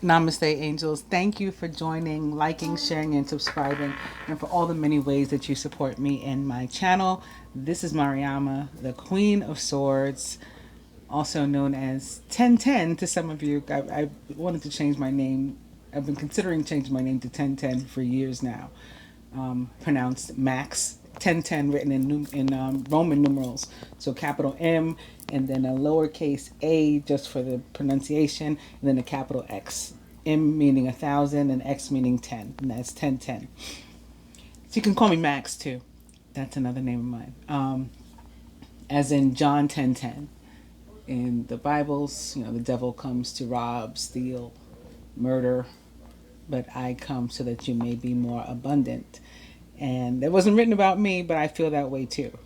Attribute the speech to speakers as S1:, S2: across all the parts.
S1: Namaste, angels. Thank you for joining, liking, sharing, and subscribing, and for all the many ways that you support me and my channel. This is Mariama, the Queen of Swords, also known as 1010 to some of you. I wanted to change my name. I've been considering changing my name to 1010 for years now. Pronounced Max 1010, written in Roman numerals. So capital M, and then a lowercase a just for the pronunciation, and then a capital X. M meaning 1,000 and X meaning 10, and that's 1010. So you can call me Max too. That's another name of mine. As in John 10:10. In the Bibles, the devil comes to rob, steal, murder, but I come so that you may be more abundant. And that wasn't written about me, but I feel that way too.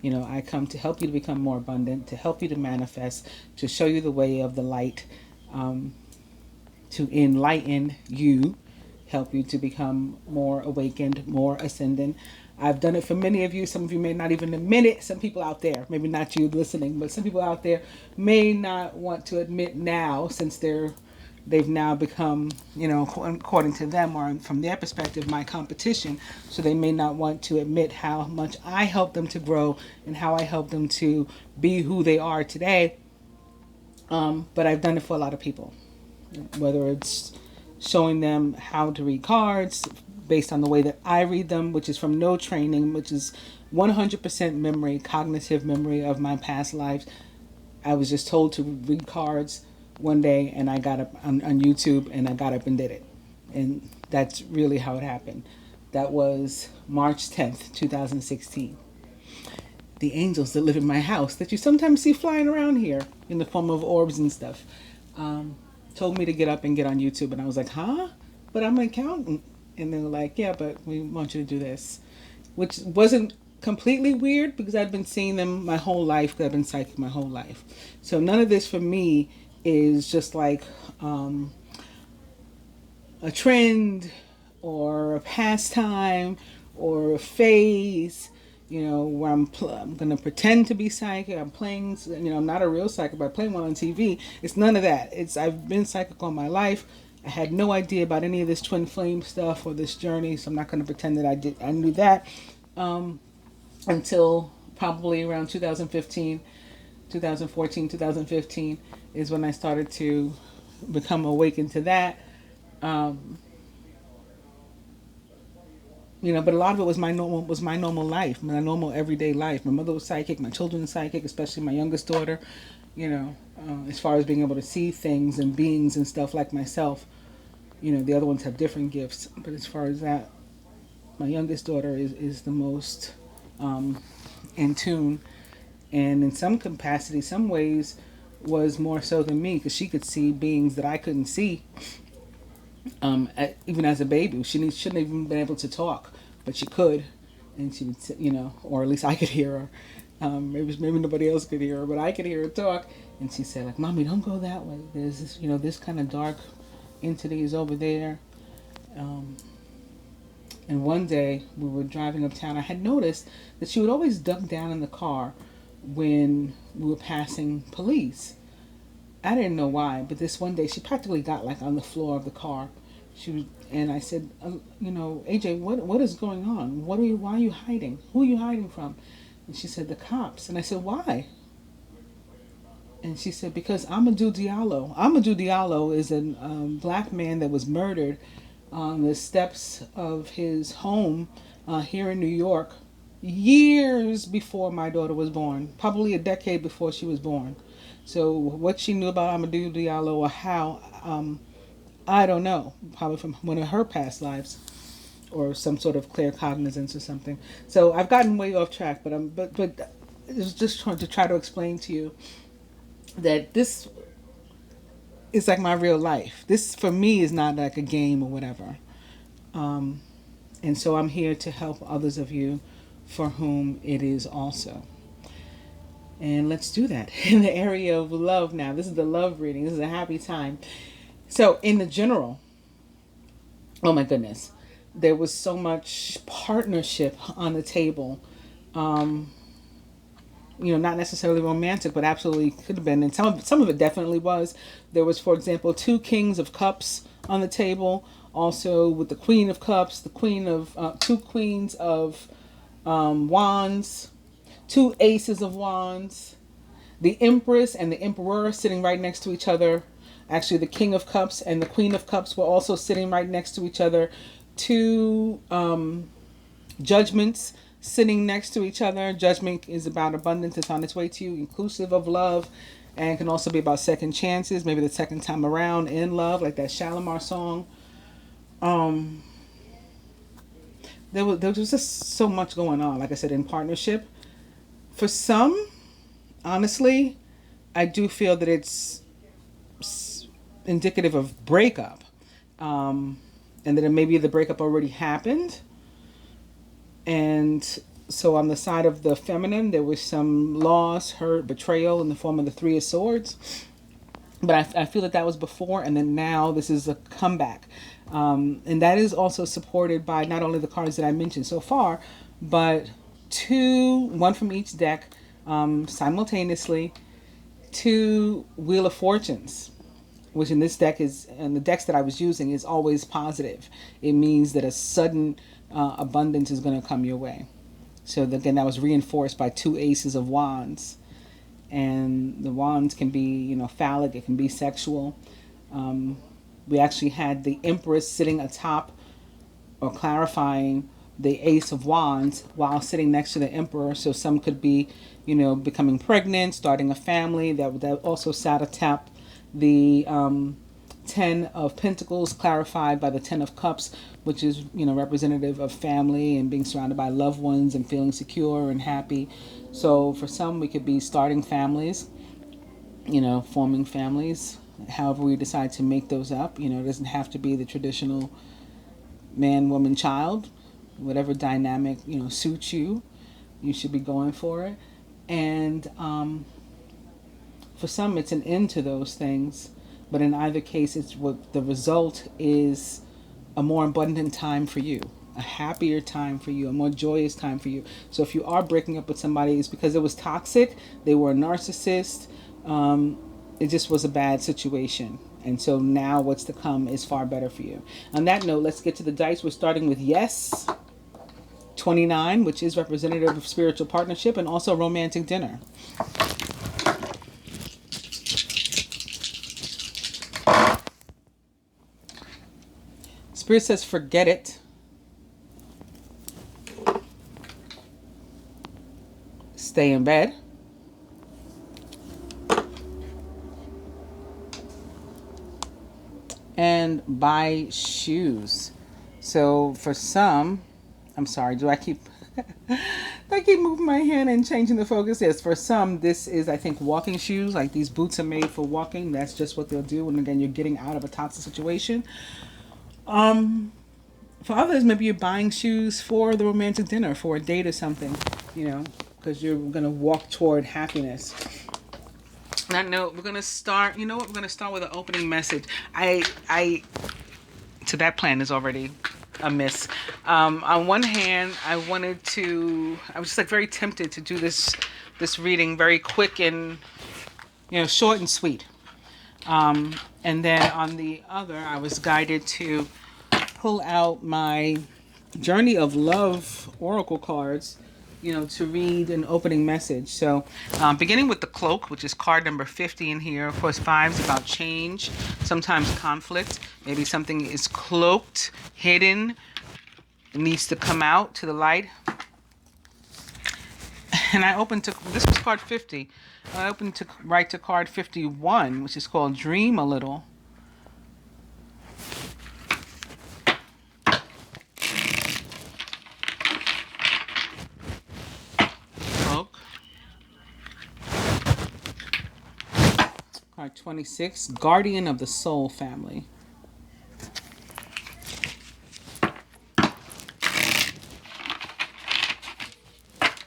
S1: I come to help you to become more abundant, to help you to manifest, to show you the way of the light, to enlighten you, help you to become more awakened, more ascendant. I've done it for many of you. Some of you may not even admit it. Some people out there, maybe not you listening, but some people out there may not want to admit now, since they've now become, according to them or from their perspective, my competition. So they may not want to admit how much I help them to grow and how I help them to be who they are today. But I've done it for a lot of people, whether it's showing them how to read cards based on the way that I read them, which is from no training, which is 100% memory, cognitive memory of my past lives. I was just told to read cards one day, and I got up on YouTube, and I got up and did it. And that's really how it happened. That was March 10th, 2016. The angels that live in my house, that you sometimes see flying around here in the form of orbs and stuff, told me to get up and get on YouTube. And I was like, huh? But I'm an accountant. And they were like, yeah, but we want you to do this. Which wasn't completely weird, because I'd been seeing them my whole life, because I've been psychic my whole life. So none of this for me is just like a trend or a pastime or a phase, where I'm going to pretend to be psychic. I'm playing, I'm not a real psychic, but I'm playing one on TV. It's none of that. I've been psychic all my life. I had no idea about any of this twin flame stuff or this journey, so I'm not going to pretend that I knew that until probably around 2015, 2014, 2015 is when I started to become awakened to that. But a lot of it was my normal life, my normal everyday life. My mother was psychic, my children were psychic, especially my youngest daughter. As far as being able to see things and beings and stuff like myself. The other ones have different gifts, but as far as that, my youngest daughter is the most in tune, and in some capacity, some ways, was more so than me, because she could see beings that I couldn't see. Even as a baby, she shouldn't have even been able to talk, but she could, and she would, or at least I could hear her. Maybe nobody else could hear her, but I could hear her talk. And she said, like, "Mommy, don't go that way. There's this, this kind of dark entity is over there." And one day we were driving uptown. I had noticed that she would always duck down in the car when we were passing police. I didn't know why, but this one day she practically got like on the floor of the car. And I said, AJ, what is going on? Why are you hiding? Who are you hiding from? And she said, the cops. And I said, why? And she said, because Amadou Diallo. Amadou Diallo is a black man that was murdered on the steps of his home here in New York years before my daughter was born, probably a decade before she was born. So what she knew about Amadou Diallo or how, I don't know, probably from one of her past lives or some sort of claircognizance or something. So I've gotten way off track, but it was just trying to try to explain to you that this is like my real life. This for me is not like a game or whatever. And so I'm here to help others of you for whom it is also. And let's do that in the area of love now. This is the love reading. This is a happy time. So in the general, oh my goodness, there was so much partnership on the table. not necessarily romantic, but absolutely could have been. And some of it definitely was. There was, for example, two kings of cups on the table. Also with the queen of cups, the queen of two queens of wands, two aces of wands, the empress and the emperor sitting right next to each other. Actually, the king of cups and the queen of cups were also sitting right next to each other. Two judgments sitting next to each other. Judgment is about abundance. It's on its way to you, inclusive of love, and can also be about second chances, maybe the second time around in love, like that Shalimar song. There was just so much going on, like I said, in partnership. For some, honestly, I do feel that it's indicative of breakup, and that maybe the breakup already happened. And so on the side of the feminine, there was some loss, hurt, betrayal in the form of the Three of Swords. But I feel that was before, and then now this is a comeback. And that is also supported by not only the cards that I mentioned so far, but one from each deck, simultaneously, two Wheel of Fortunes, which in this deck is, and the decks that I was using, is always positive. It means that a sudden abundance is going to come your way. So again, that was reinforced by two aces of wands. And the wands can be, phallic, it can be sexual. We actually had the empress sitting atop, or clarifying, the ace of wands while sitting next to the emperor. So some could be, becoming pregnant, starting a family. That also sat atop the Ten of Pentacles, clarified by the Ten of Cups, which is, representative of family and being surrounded by loved ones and feeling secure and happy. So for some, we could be starting families, forming families, however we decide to make those up. It doesn't have to be the traditional man, woman, child. Whatever dynamic, suits you, you should be going for it. And for some, it's an end to those things. But in either case, it's what the result is: a more abundant time for you, a happier time for you, a more joyous time for you. So if you are breaking up with somebody, it's because it was toxic, they were a narcissist, it just was a bad situation. And so now what's to come is far better for you. On that note, let's get to the dice. We're starting with Yes, 29, which is representative of spiritual partnership and also romantic dinner. Spirit says, forget it. Stay in bed. And buy shoes. So for some, I'm sorry, do I keep moving my hand and changing the focus? Yes, for some, this is, I think, walking shoes. Like, these boots are made for walking. That's just what they'll do. And again, you're getting out of a toxic situation. For others, maybe you're buying shoes for the romantic dinner, for a date or something, because you're going to walk toward happiness. On that note, we're going to start, we're going to start with an opening message. So that plan is already a miss. On one hand, I was just like very tempted to do this reading very quick and, short and sweet. And then on the other, I was guided to pull out my Journey of Love Oracle cards, to read an opening message. So beginning with the Cloak, which is card number 50 in here. Of course, 5 is about change, sometimes conflict. Maybe something is cloaked, hidden, it needs to come out to the light. And I opened to, this was card 50. I opened to right to card 51, which is called Dream a Little. Card 26, Guardian of the Soul Family.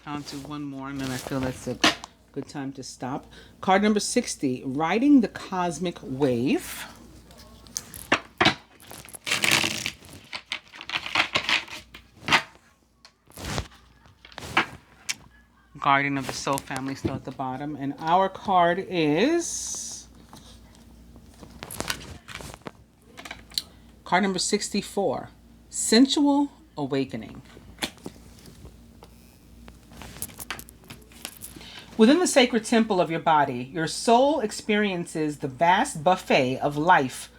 S1: I'll do one more, and then I feel that's a good time to stop. Card number 60, Riding the Cosmic Wave. Guardian of the Soul family still at the bottom. And our card is card number 64, Sensual Awakening. Within the sacred temple of your body, your soul experiences the vast buffet of life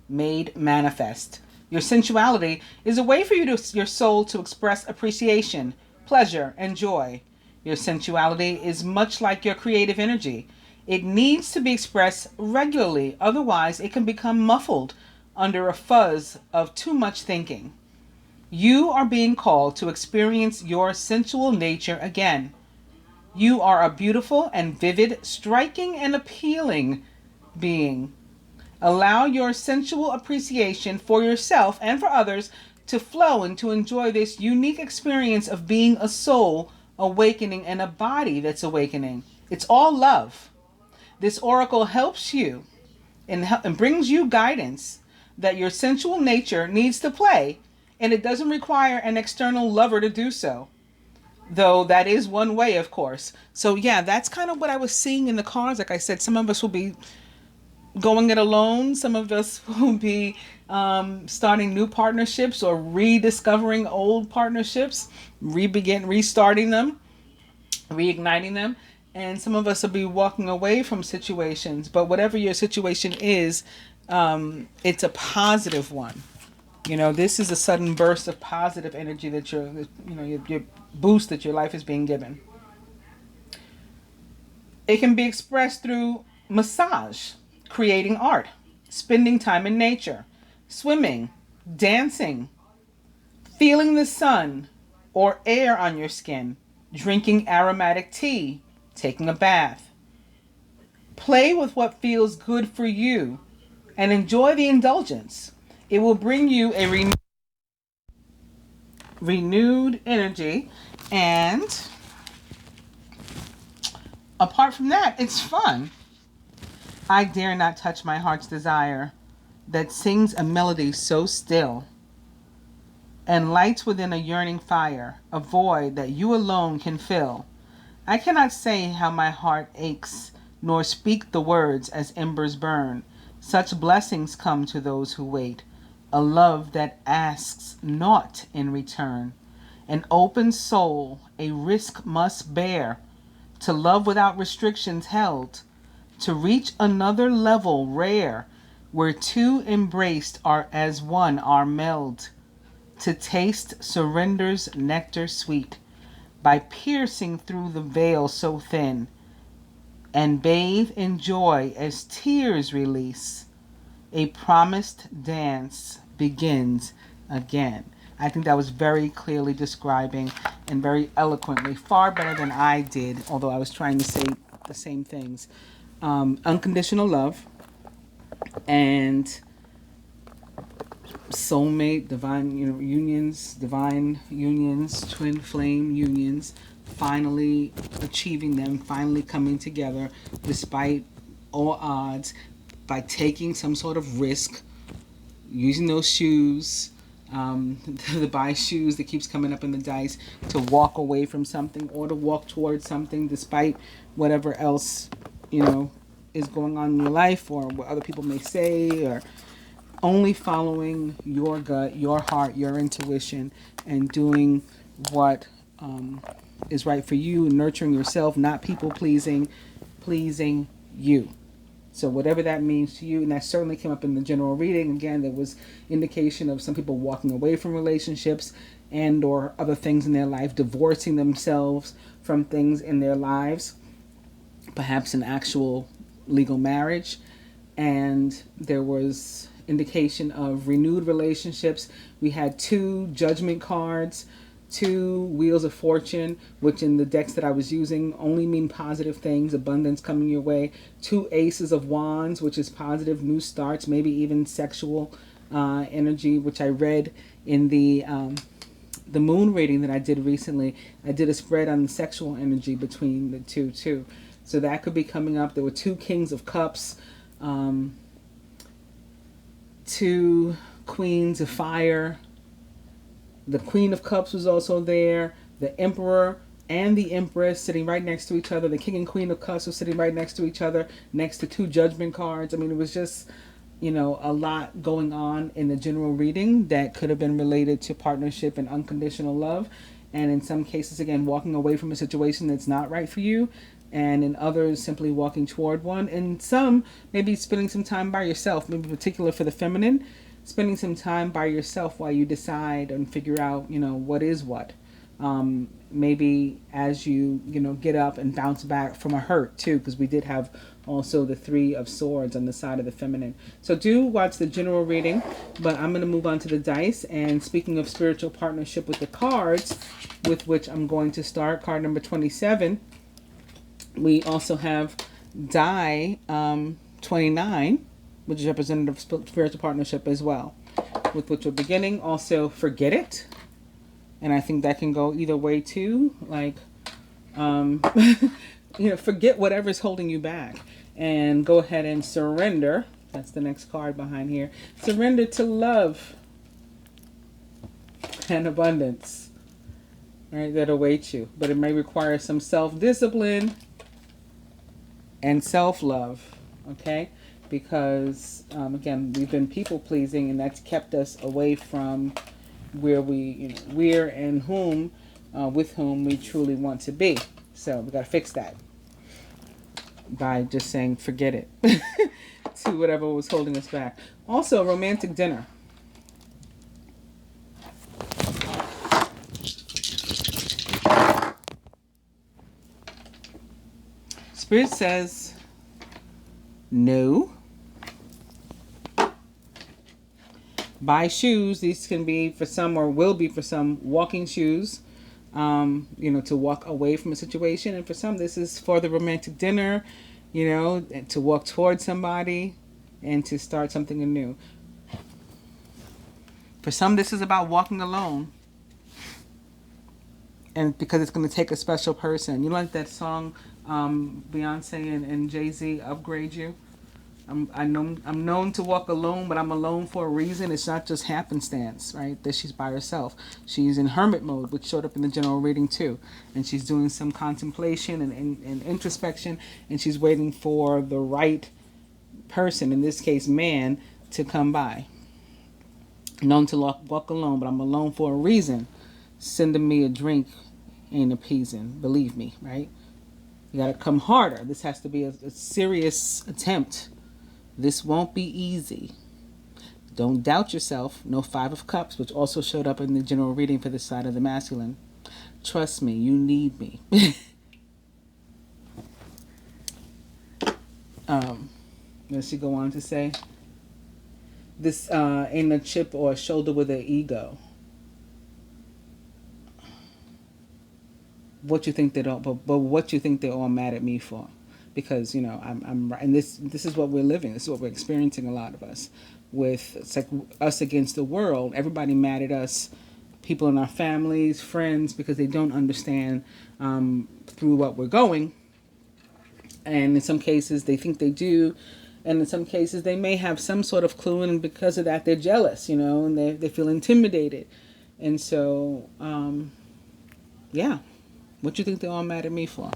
S1: made manifest. Your sensuality is a way for your soul to express appreciation, pleasure, and joy. Your sensuality is much like your creative energy. It needs to be expressed regularly, otherwise it can become muffled under a fuzz of too much thinking. You are being called to experience your sensual nature again. You are a beautiful and vivid, striking and appealing being. Allow your sensual appreciation for yourself and for others to flow and to enjoy this unique experience of being a soul awakening and a body that's awakening. It's all love. This oracle helps you and brings you guidance that your sensual nature needs to play, and it doesn't require an external lover to do so. Though that is one way, of course. So yeah, that's kind of what I was seeing in the cards. Like I said, some of us will be going it alone. Some of us will be starting new partnerships or rediscovering old partnerships, restarting them, reigniting them. And some of us will be walking away from situations. But whatever your situation is, it's a positive one. You know, this is a sudden burst of positive energy that your boost that your life is being given. It can be expressed through massage, creating art, spending time in nature, swimming, dancing, feeling the sun or air on your skin, drinking aromatic tea, taking a bath. Play with what feels good for you and enjoy the indulgence. It will bring you a renewed energy, and apart from that, it's fun. I dare not touch my heart's desire that sings a melody so still and lights within a yearning fire, a void that you alone can fill. I cannot say how my heart aches, nor speak the words as embers burn. Such blessings come to those who wait, a love that asks naught in return. An open soul a risk must bear, to love without restrictions held, to reach another level rare, where two embraced are as one are meld, to taste surrender's nectar sweet, by piercing through the veil so thin, and bathe in joy as tears release. A promised dance begins again. I think that was very clearly describing and very eloquently, far better than I did, although I was trying to say the same things. Unconditional love and soulmate, divine unions, twin flame unions, finally achieving them, finally coming together despite all odds, by taking some sort of risk, using those shoes, the buy shoes that keeps coming up in the dice, to walk away from something or to walk towards something despite whatever else, is going on in your life or what other people may say, or only following your gut, your heart, your intuition, and doing what is right for you, nurturing yourself, not people pleasing you. So whatever that means to you, and that certainly came up in the general reading. Again, there was indication of some people walking away from relationships and or other things in their life, divorcing themselves from things in their lives, perhaps an actual legal marriage. And there was indication of renewed relationships. We had 2 judgment cards, 2 wheels of fortune, which in the decks that I was using only mean positive things, abundance coming your way. 2 aces of wands, which is positive new starts, maybe even sexual energy, which I read in the moon reading that I did recently. I did a spread on the sexual energy between the two too. So that could be coming up. There were 2 kings of cups, 2 queens of fire. The Queen of Cups was also there, the Emperor, and the Empress sitting right next to each other. The King and Queen of Cups were sitting right next to each other, next to two Judgment cards. I mean, it was just, a lot going on in the general reading that could have been related to partnership and unconditional love. And in some cases, again, walking away from a situation that's not right for you. And in others, simply walking toward one. And some, maybe spending some time by yourself, maybe particular for the feminine, spending some time by yourself while you decide and figure out, what is what. Maybe as you get up and bounce back from a hurt too, because we did have also the Three of Swords on the side of the feminine. So do watch the general reading, but I'm going to move on to the dice. And speaking of spiritual partnership with the cards, with which I'm going to start, card number 27, we also have die 29, which is representative of spiritual partnership as well, with which we're beginning. Also, forget it. And I think that can go either way too. Like, forget whatever's holding you back and go ahead and surrender. That's the next card behind here. Surrender to love and abundance, right, that awaits you. But it may require some self-discipline and self-love, okay? Because, again, we've been people-pleasing, and that's kept us away from where we're and with whom we truly want to be. So we got to fix that by just saying forget it to whatever was holding us back. Also, romantic dinner. Spirit says no. Buy shoes. These can be for some, or will be for some, walking shoes, to walk away from a situation. And for some, this is for the romantic dinner, to walk towards somebody and to start something anew. For some, this is about walking alone. And because it's going to take a special person. You like that song, Beyonce and Jay-Z, Upgrade You? I'm known to walk alone, but I'm alone for a reason. It's not just happenstance, right? That she's by herself. She's in hermit mode, which showed up in the general reading too. And she's doing some contemplation and introspection, and she's waiting for the right person, in this case man, to come by. Known to walk alone, but I'm alone for a reason. Sending me a drink ain't appeasing, believe me, right? You gotta come harder. This has to be a serious attempt. This won't be easy. Don't doubt yourself. No Five of Cups, which also showed up in the general reading for this side of the masculine. Trust me, you need me. Let's see, go on to say, this ain't a chip or a shoulder with an ego. What you think they don't, but what you think they're all mad at me for? Because I'm right, and this is what we're living. This is what we're experiencing. A lot of us, it's like us against the world. Everybody mad at us, people in our families, friends, because they don't understand through what we're going. And in some cases, they think they do, and in some cases, they may have some sort of clue, and because of that, they're jealous, and they feel intimidated, and so yeah. What you think they're all mad at me for?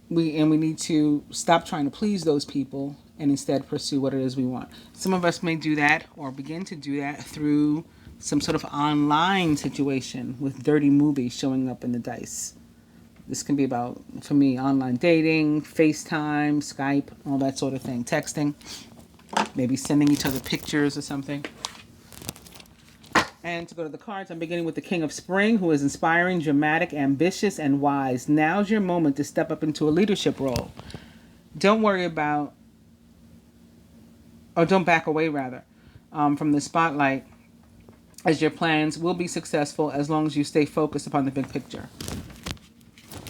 S1: We need to stop trying to please those people and instead pursue what it is we want. Some of us may do that or begin to do that through some sort of online situation with dirty movies showing up in the dice. This can be about, for me, online dating, FaceTime, Skype, all that sort of thing. Texting, maybe sending each other pictures or something. And to go to the cards, I'm beginning with the King of Spring, who is inspiring, dramatic, ambitious, and wise. Now's your moment to step up into a leadership role. Don't worry about, or don't back away, rather, from the spotlight, as your plans will be successful as long as you stay focused upon the big picture.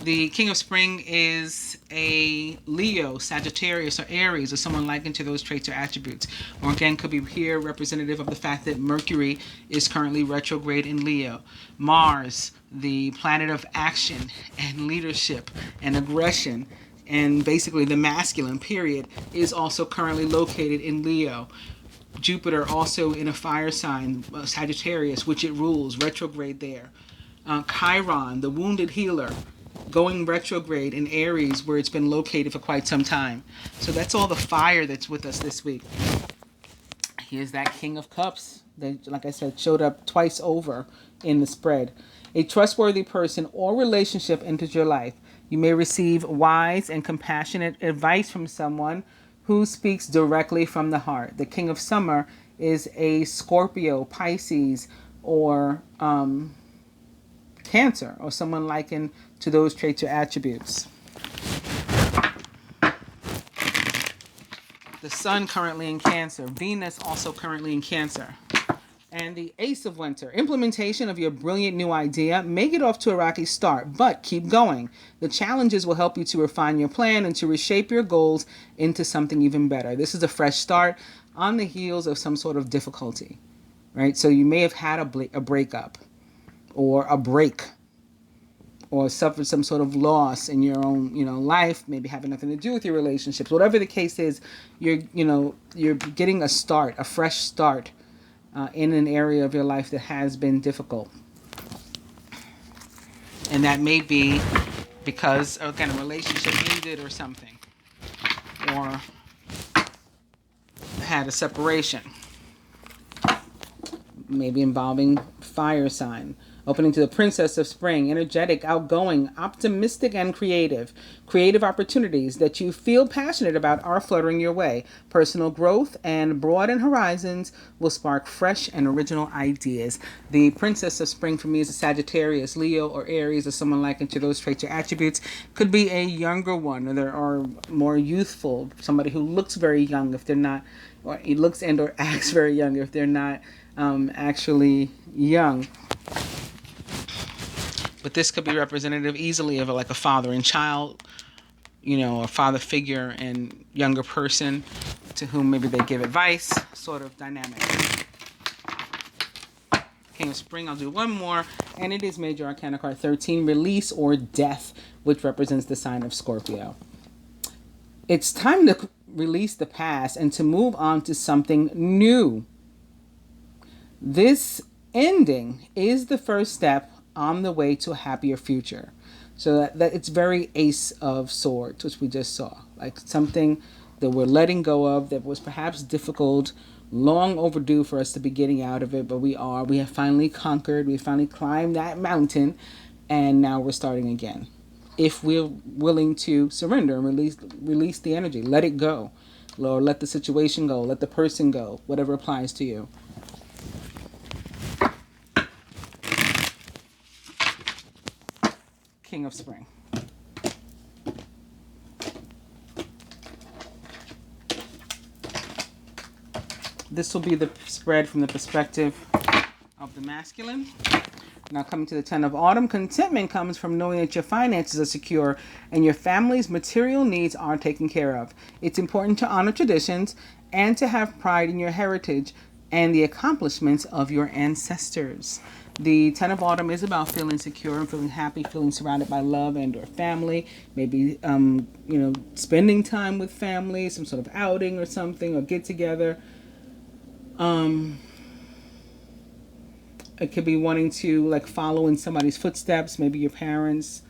S1: The King of Spring is a Leo, Sagittarius, or Aries, or someone likened to those traits or attributes. Or again, could be here representative of the fact that Mercury is currently retrograde in Leo. Mars, the planet of action and leadership and aggression, and basically the masculine period, is also currently located in Leo. Jupiter also in a fire sign, Sagittarius, which it rules, retrograde there. Chiron, the wounded healer, going retrograde in Aries, where it's been located for quite some time. So that's all the fire that's with us this week. Here's that King of Cups that, like I said, showed up twice over in the spread. A trustworthy person or relationship enters your life. You may receive wise and compassionate advice from someone who speaks directly from the heart. The King of Summer is a Scorpio, Pisces, or Cancer, or someone likened to those traits or attributes. The Sun currently in Cancer. Venus also currently in Cancer. And the Ace of Winter. Implementation of your brilliant new idea may get off to a rocky start, but keep going. The challenges will help you to refine your plan and to reshape your goals into something even better. This is a fresh start on the heels of some sort of difficulty, right? So you may have had a breakup or a break, or suffered some sort of loss in your own, life, maybe having nothing to do with your relationships. Whatever the case is, you're getting a fresh start in an area of your life that has been difficult. And that may be because, again, a relationship ended or something, or had a separation, maybe involving fire sign. Opening to the Princess of Spring, energetic, outgoing, optimistic, and creative. Creative opportunities that you feel passionate about are fluttering your way. Personal growth and broadened horizons will spark fresh and original ideas. The Princess of Spring for me is a Sagittarius, Leo, or Aries, or someone likened to those traits or attributes. Could be a younger one, or more youthful, somebody who looks very young if they're not, or he looks and or acts very young if they're not actually young. But this could be representative easily of like a father and child, a father figure and younger person to whom maybe they give advice, sort of dynamic. King of Spring, I'll do one more, and it is Major Arcana card 13, Release or Death, which represents the sign of Scorpio. It's time to release the past and to move on to something new. This ending is the first step on the way to a happier future. So that it's very Ace of Swords, which we just saw. Like something that we're letting go of that was perhaps difficult, long overdue for us to be getting out of it, but we have finally conquered, we finally climbed that mountain, and now we're starting again. If we're willing to surrender and release the energy, let it go. Or let the situation go, let the person go, whatever applies to you. King of Spring. This will be the spread from the perspective of the masculine. Now coming to the 10 of Autumn, contentment comes from knowing that your finances are secure and your family's material needs are taken care of. It's important to honor traditions and to have pride in your heritage and the accomplishments of your ancestors. The 10 of Autumn is about feeling secure and feeling happy, feeling surrounded by love and or family. Maybe, spending time with family, some sort of outing or something, or get together. It could be wanting to follow in somebody's footsteps, maybe your parents'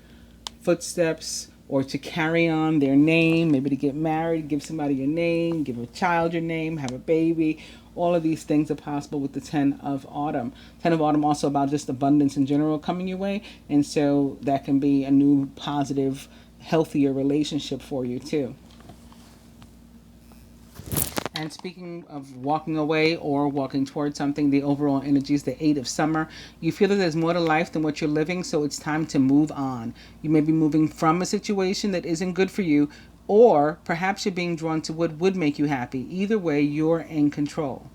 S1: footsteps, or to carry on their name, maybe to get married, give somebody your name, give a child your name, have a baby. All of these things are possible with the 10 of Autumn. 10 of Autumn also about just abundance in general coming your way. And so that can be a new, positive, healthier relationship for you too. And speaking of walking away or walking towards something, the overall energy is the 8 of Summer. You feel that there's more to life than what you're living, so it's time to move on. You may be moving from a situation that isn't good for you, or perhaps you're being drawn to what would make you happy. Either way, you're in control.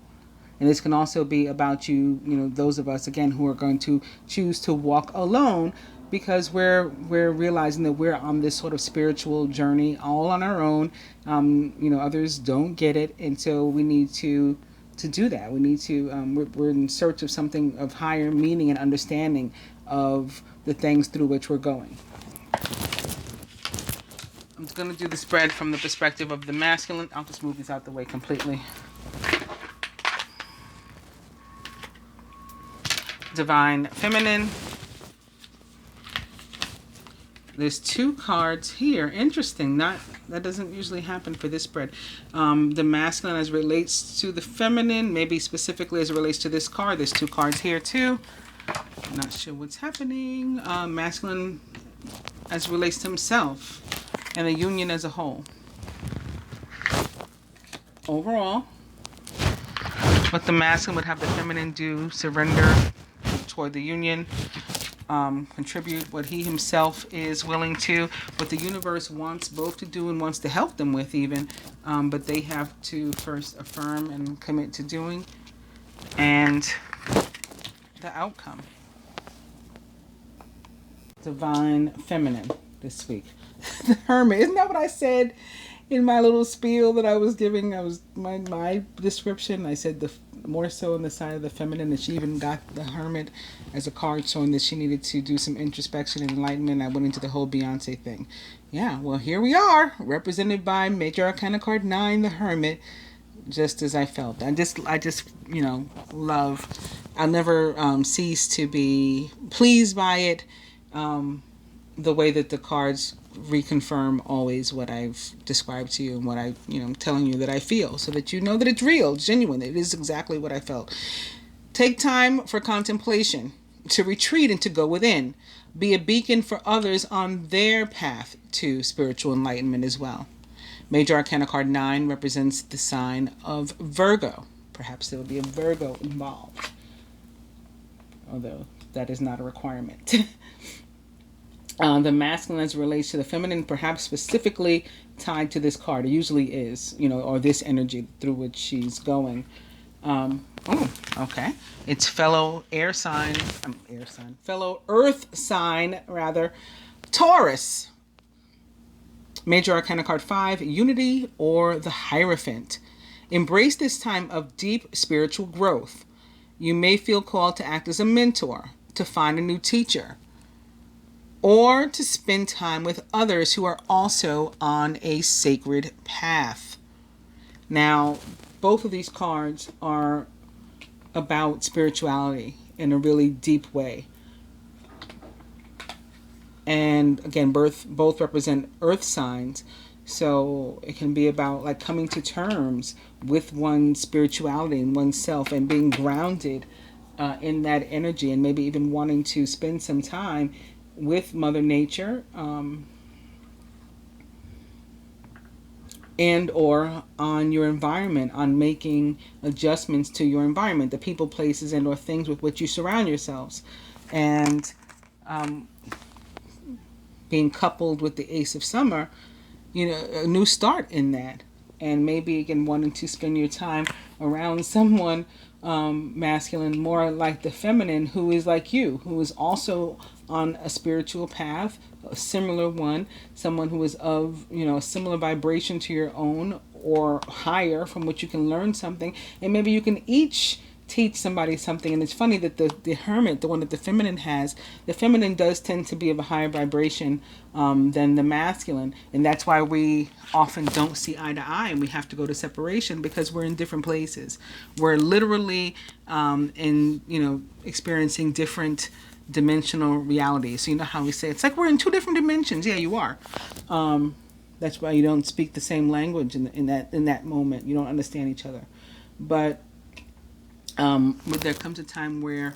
S1: And this can also be about you, those of us, again, who are going to choose to walk alone, because we're realizing that we're on this sort of spiritual journey all on our own. Others don't get it, and so we need to do that. We need to, we're in search of something of higher meaning and understanding of the things through which we're going. I'm just going to do the spread from the perspective of the masculine. I'll just move these out the way completely. Divine Feminine. There's 2 cards here. Interesting. That doesn't usually happen for this spread. The masculine as it relates to the feminine, maybe specifically as it relates to this card. There's 2 cards here too. I'm not sure what's happening. Masculine as it relates to himself and the union as a whole. Overall, what the masculine would have the feminine do: surrender toward the union, contribute what he himself is willing to, what the universe wants both to do and wants to help them with even, but they have to first affirm and commit to doing, and the outcome. Divine feminine this week. The Hermit. Isn't that what I said in my little spiel that I was giving? I was my description. I said the more so on the side of the feminine, that she even got the Hermit as a card showing that she needed to do some introspection and enlightenment. I went into the whole Beyonce thing. Yeah, well, here we are, represented by Major Arcana card 9, the Hermit, just as I felt. I just love. I'll never cease to be pleased by it. The way that the cards reconfirm always what I've described to you and what I'm telling you that I feel, so that you know that it's real, genuine. It is exactly what I felt. Take time for contemplation, to retreat and to go within. Be a beacon for others on their path to spiritual enlightenment as well. Major Arcana card 9 represents the sign of Virgo. Perhaps there will be a Virgo involved, although that is not a requirement. The masculine as it relates to the feminine, perhaps specifically tied to this card. It usually is, or this energy through which she's going. Okay. It's fellow fellow earth sign, Taurus. Major Arcana card 5, Unity or the Hierophant. Embrace this time of deep spiritual growth. You may feel called to act as a mentor, to find a new teacher, or to spend time with others who are also on a sacred path. Now, both of these cards are about spirituality in a really deep way. And again, both represent earth signs. So it can be about like coming to terms with one's spirituality and oneself and being grounded in that energy, and maybe even wanting to spend some time with Mother Nature, and or on your environment, on making adjustments to your environment, the people, places, and or things with which you surround yourselves, and being coupled with the Ace of Summer, a new start in that. And maybe again wanting to spend your time around someone masculine, more like the feminine, who is like you, who is also on a spiritual path, a similar one, someone who is of a similar vibration to your own or higher, from which you can learn something, and maybe you can each teach somebody something. And it's funny that the Hermit, the one that the feminine has, the feminine does tend to be of a higher vibration than the masculine, and that's why we often don't see eye to eye and we have to go to separation, because we're in different places. We're literally experiencing different dimensional realities. So you know how we say it's like we're in 2 different dimensions. Yeah, you are. That's why you don't speak the same language in that moment. You don't understand each other. But there comes a time where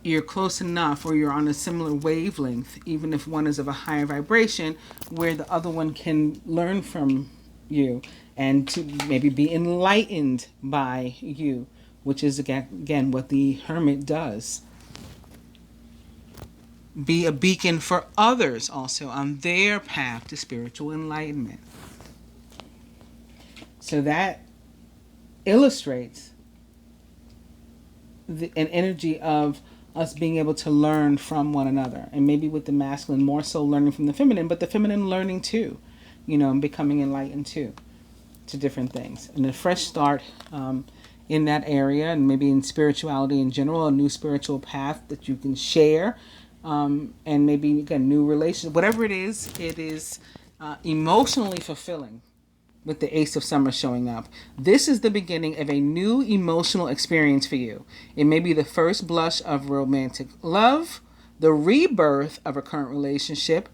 S1: you're close enough, or you're on a similar wavelength, even if one is of a higher vibration, where the other one can learn from you and to maybe be enlightened by you, which is again what the Hermit does. Be a beacon for others also on their path to spiritual enlightenment. So that illustrates an energy of us being able to learn from one another, and maybe with the masculine more so learning from the feminine, but the feminine learning too, and becoming enlightened too, to different things, and a fresh start in that area, and maybe in spirituality in general, a new spiritual path that you can share, and maybe again new relationship, whatever it is emotionally fulfilling. With the Ace of Summer showing up, this is the beginning of a new emotional experience for you. It may be the first blush of romantic love, the rebirth of a current relationship,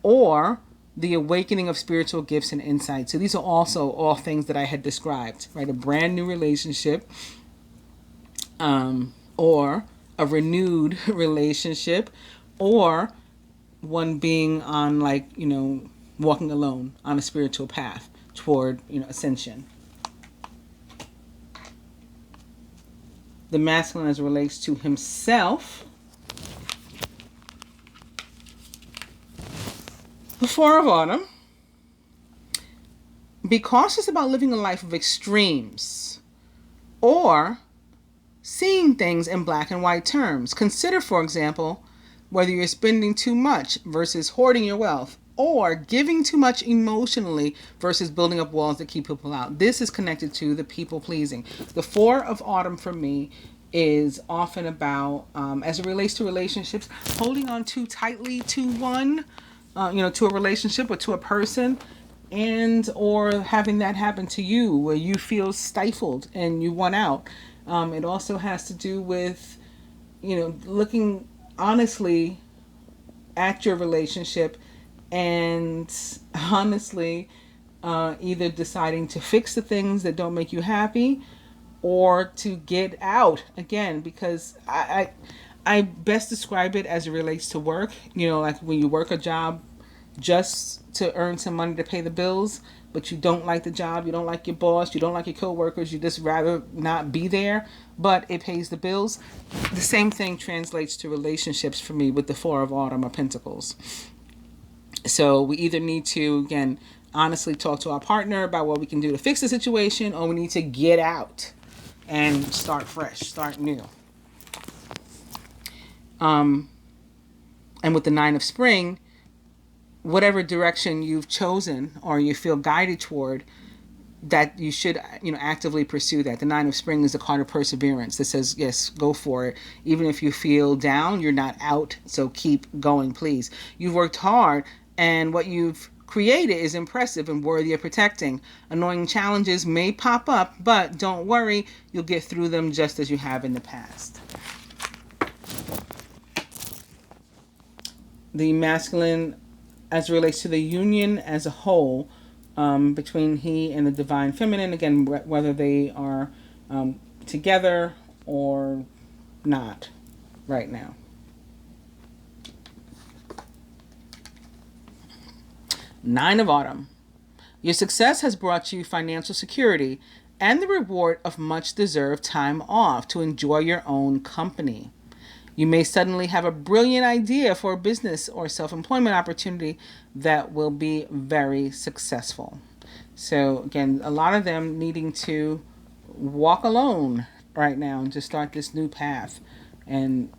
S1: or the awakening of spiritual gifts and insights. So these are also all things that I had described, right? A brand new relationship, or a renewed relationship, or one being on, like, walking alone on a spiritual path toward, ascension. The masculine as it relates to himself. The Four of Autumn. Be cautious about living a life of extremes or seeing things in black and white terms. Consider, for example, whether you're spending too much versus hoarding your wealth, or giving too much emotionally versus building up walls that keep people out. This is connected to the people pleasing. The Four of Autumn for me is often about, as it relates to relationships, holding on too tightly to one, to a relationship or to a person, and or having that happen to you where you feel stifled and you want out. It also has to do with, looking honestly at your relationship and honestly either deciding to fix the things that don't make you happy or to get out again, because I best describe it as it relates to work. Like when you work a job just to earn some money to pay the bills, but you don't like the job, you don't like your boss, you don't like your coworkers, you just rather not be there, but it pays the bills. The same thing translates to relationships for me with the Four of Autumn or Pentacles. So we either need to, again, honestly talk to our partner about what we can do to fix the situation, or we need to get out and start fresh, start new. And with the Nine of Spring, whatever direction you've chosen or you feel guided toward, that you should, actively pursue that. The Nine of Spring is the card of perseverance that says, yes, go for it. Even if you feel down, you're not out. So keep going, please. You've worked hard, and what you've created is impressive and worthy of protecting. Annoying challenges may pop up, but don't worry, you'll get through them just as you have in the past. The masculine as it relates to the union as a whole, between he and the divine feminine, again, whether they are together or not right now. Nine of Autumn. Your success has brought you financial security and the reward of much deserved time off to enjoy your own company. You may suddenly have a brilliant idea for a business or self-employment opportunity that will be very successful. So again, a lot of them needing to walk alone right now and just start this new path. And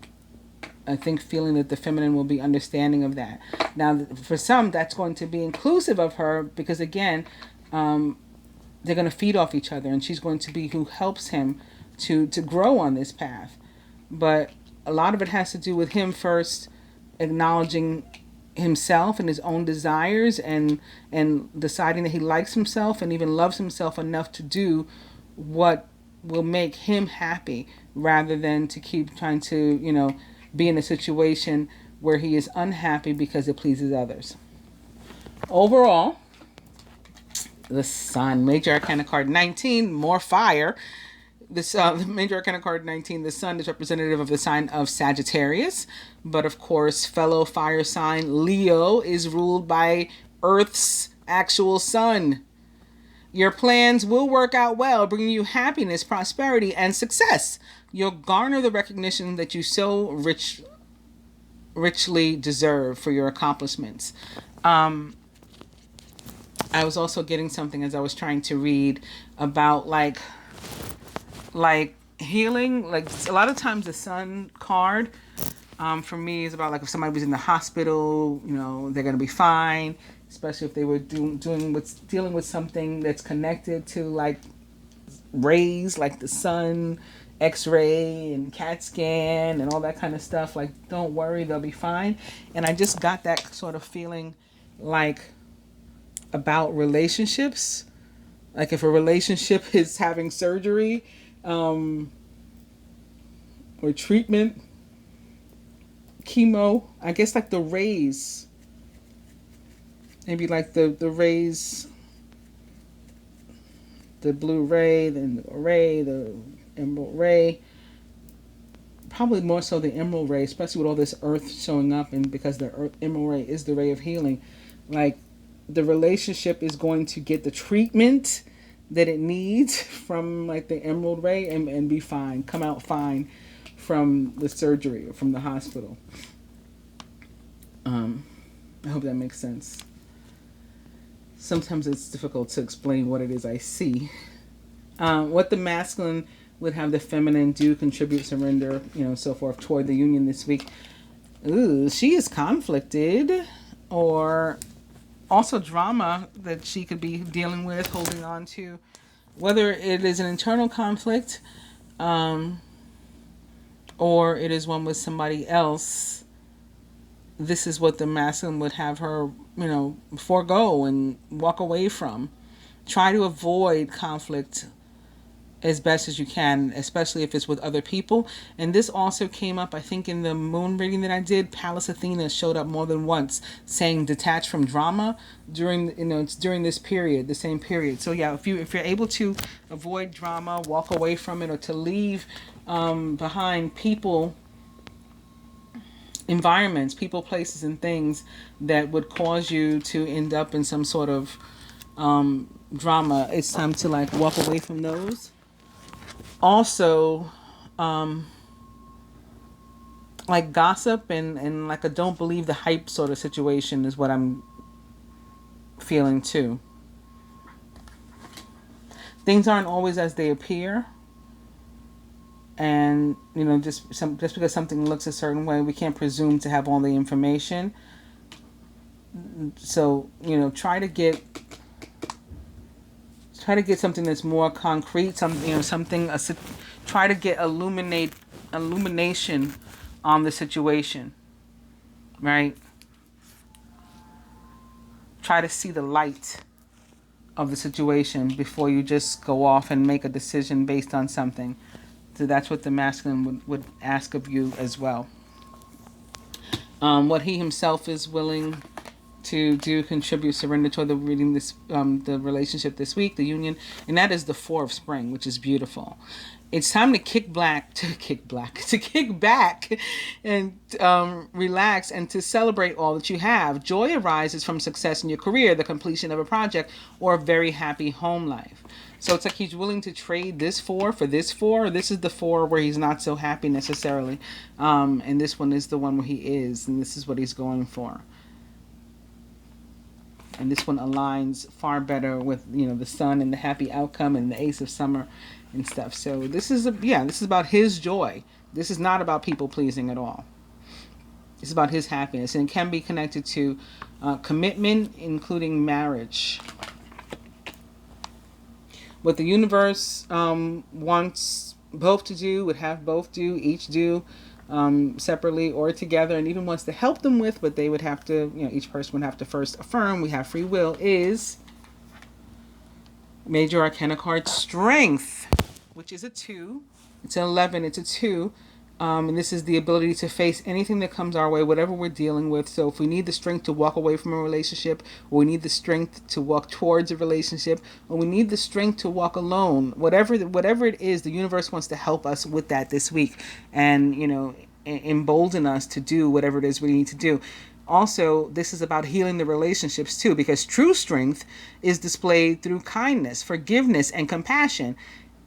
S1: I think feeling that the feminine will be understanding of that. Now, for some, that's going to be inclusive of her because, again, they're going to feed off each other, and she's going to be who helps him to grow on this path. But a lot of it has to do with him first acknowledging himself and his own desires and deciding that he likes himself and even loves himself enough to do what will make him happy rather than to keep trying to, be in a situation where he is unhappy because it pleases others. Overall, the Sun, Major Arcana card 19, more fire. This the Major Arcana card 19, the Sun is representative of the sign of Sagittarius, but of course, fellow fire sign Leo is ruled by Earth's actual sun. Your plans will work out well, bringing you happiness, prosperity, and success. You'll garner the recognition that you so richly deserve for your accomplishments. I was also getting something as I was trying to read about like healing. Like a lot of times the Sun card for me is about like if somebody was in the hospital, they're going to be fine. Especially if they were dealing with something that's connected to like rays, like the sun, X-ray and CAT scan and all that kind of stuff. Like, don't worry, they'll be fine. And I just got that sort of feeling like about relationships. Like if a relationship is having surgery or treatment, chemo, I guess like the rays maybe like the rays, the blue ray, then the ray, the emerald ray. Probably more so the emerald ray, especially with all this earth showing up, and because the emerald ray is the ray of healing. Like, the relationship is going to get the treatment that it needs from like the emerald ray, and be fine, come out fine from the surgery or from the hospital. I hope that makes sense. Sometimes it's difficult to explain what it is I see. What the masculine would have the feminine do, contribute, surrender, so forth, toward the union this week. Ooh, she is conflicted, or also drama that she could be dealing with, holding on to, whether it is an internal conflict, or it is one with somebody else. This is what the masculine would have her, forego and walk away from. Try to avoid conflict as best as you can, especially if it's with other people. And this also came up, I think, in the moon reading that I did. Pallas Athena showed up more than once, saying detach from drama during, it's during this period, the same period. So yeah, if you're able to avoid drama, walk away from it, or to leave behind people, environments, people, places, and things that would cause you to end up in some sort of drama, it's time to like walk away from those. Also, like gossip and like a don't believe the hype sort of situation is what I'm feeling too. Things aren't always as they appear. And, just because something looks a certain way, we can't presume to have all the information. So, try to get something that's more concrete, try to get illumination on the situation, right? Try to see the light of the situation before you just go off and make a decision based on something. So that's what the masculine would ask of you as well. What he himself is willing to do, contribute, surrender toward the reading this, the relationship this week, the union, and that is the 4 of spring, which is beautiful. It's time to kick back and relax, and to celebrate all that you have. Joy arises from success in your career, the completion of a project, or a very happy home life. So it's like he's willing to trade this 4 for this 4. This is the 4 where he's not so happy necessarily. And this one is the one where he is, and this is what he's going for. And this one aligns far better with, the sun and the happy outcome and the ace of summer and stuff. So this is about his joy. This is not about people pleasing at all. It's about his happiness, and it can be connected to commitment, including marriage. What the universe wants both to do, would have both do, each do separately or together, and even wants to help them with, but they would have to, each person would have to first affirm we have free will, is Major Arcana card Strength, which is a 2. It's an 11, it's a 2. And this is the ability to face anything that comes our way, whatever we're dealing with. So if we need the strength to walk away from a relationship, or we need the strength to walk towards a relationship, or we need the strength to walk alone, whatever it is, the universe wants to help us with that this week, and embolden us to do whatever it is we need to do. Also, this is about healing the relationships too, because true strength is displayed through kindness, forgiveness, and compassion.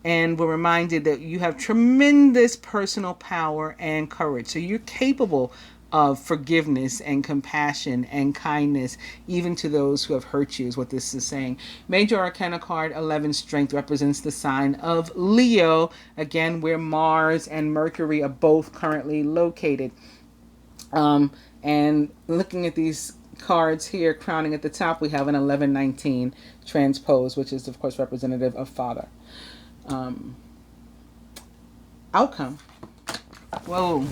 S1: And we're reminded that you have tremendous personal power and courage. So you're capable of forgiveness and compassion and kindness, even to those who have hurt you, is what this is saying. Major Arcana card 11, Strength, represents the sign of Leo. Again, where Mars and Mercury are both currently located. And looking at these cards here, crowning at the top, we have an 11-19 transpose, which is, of course, representative of father. Outcome. Whoa.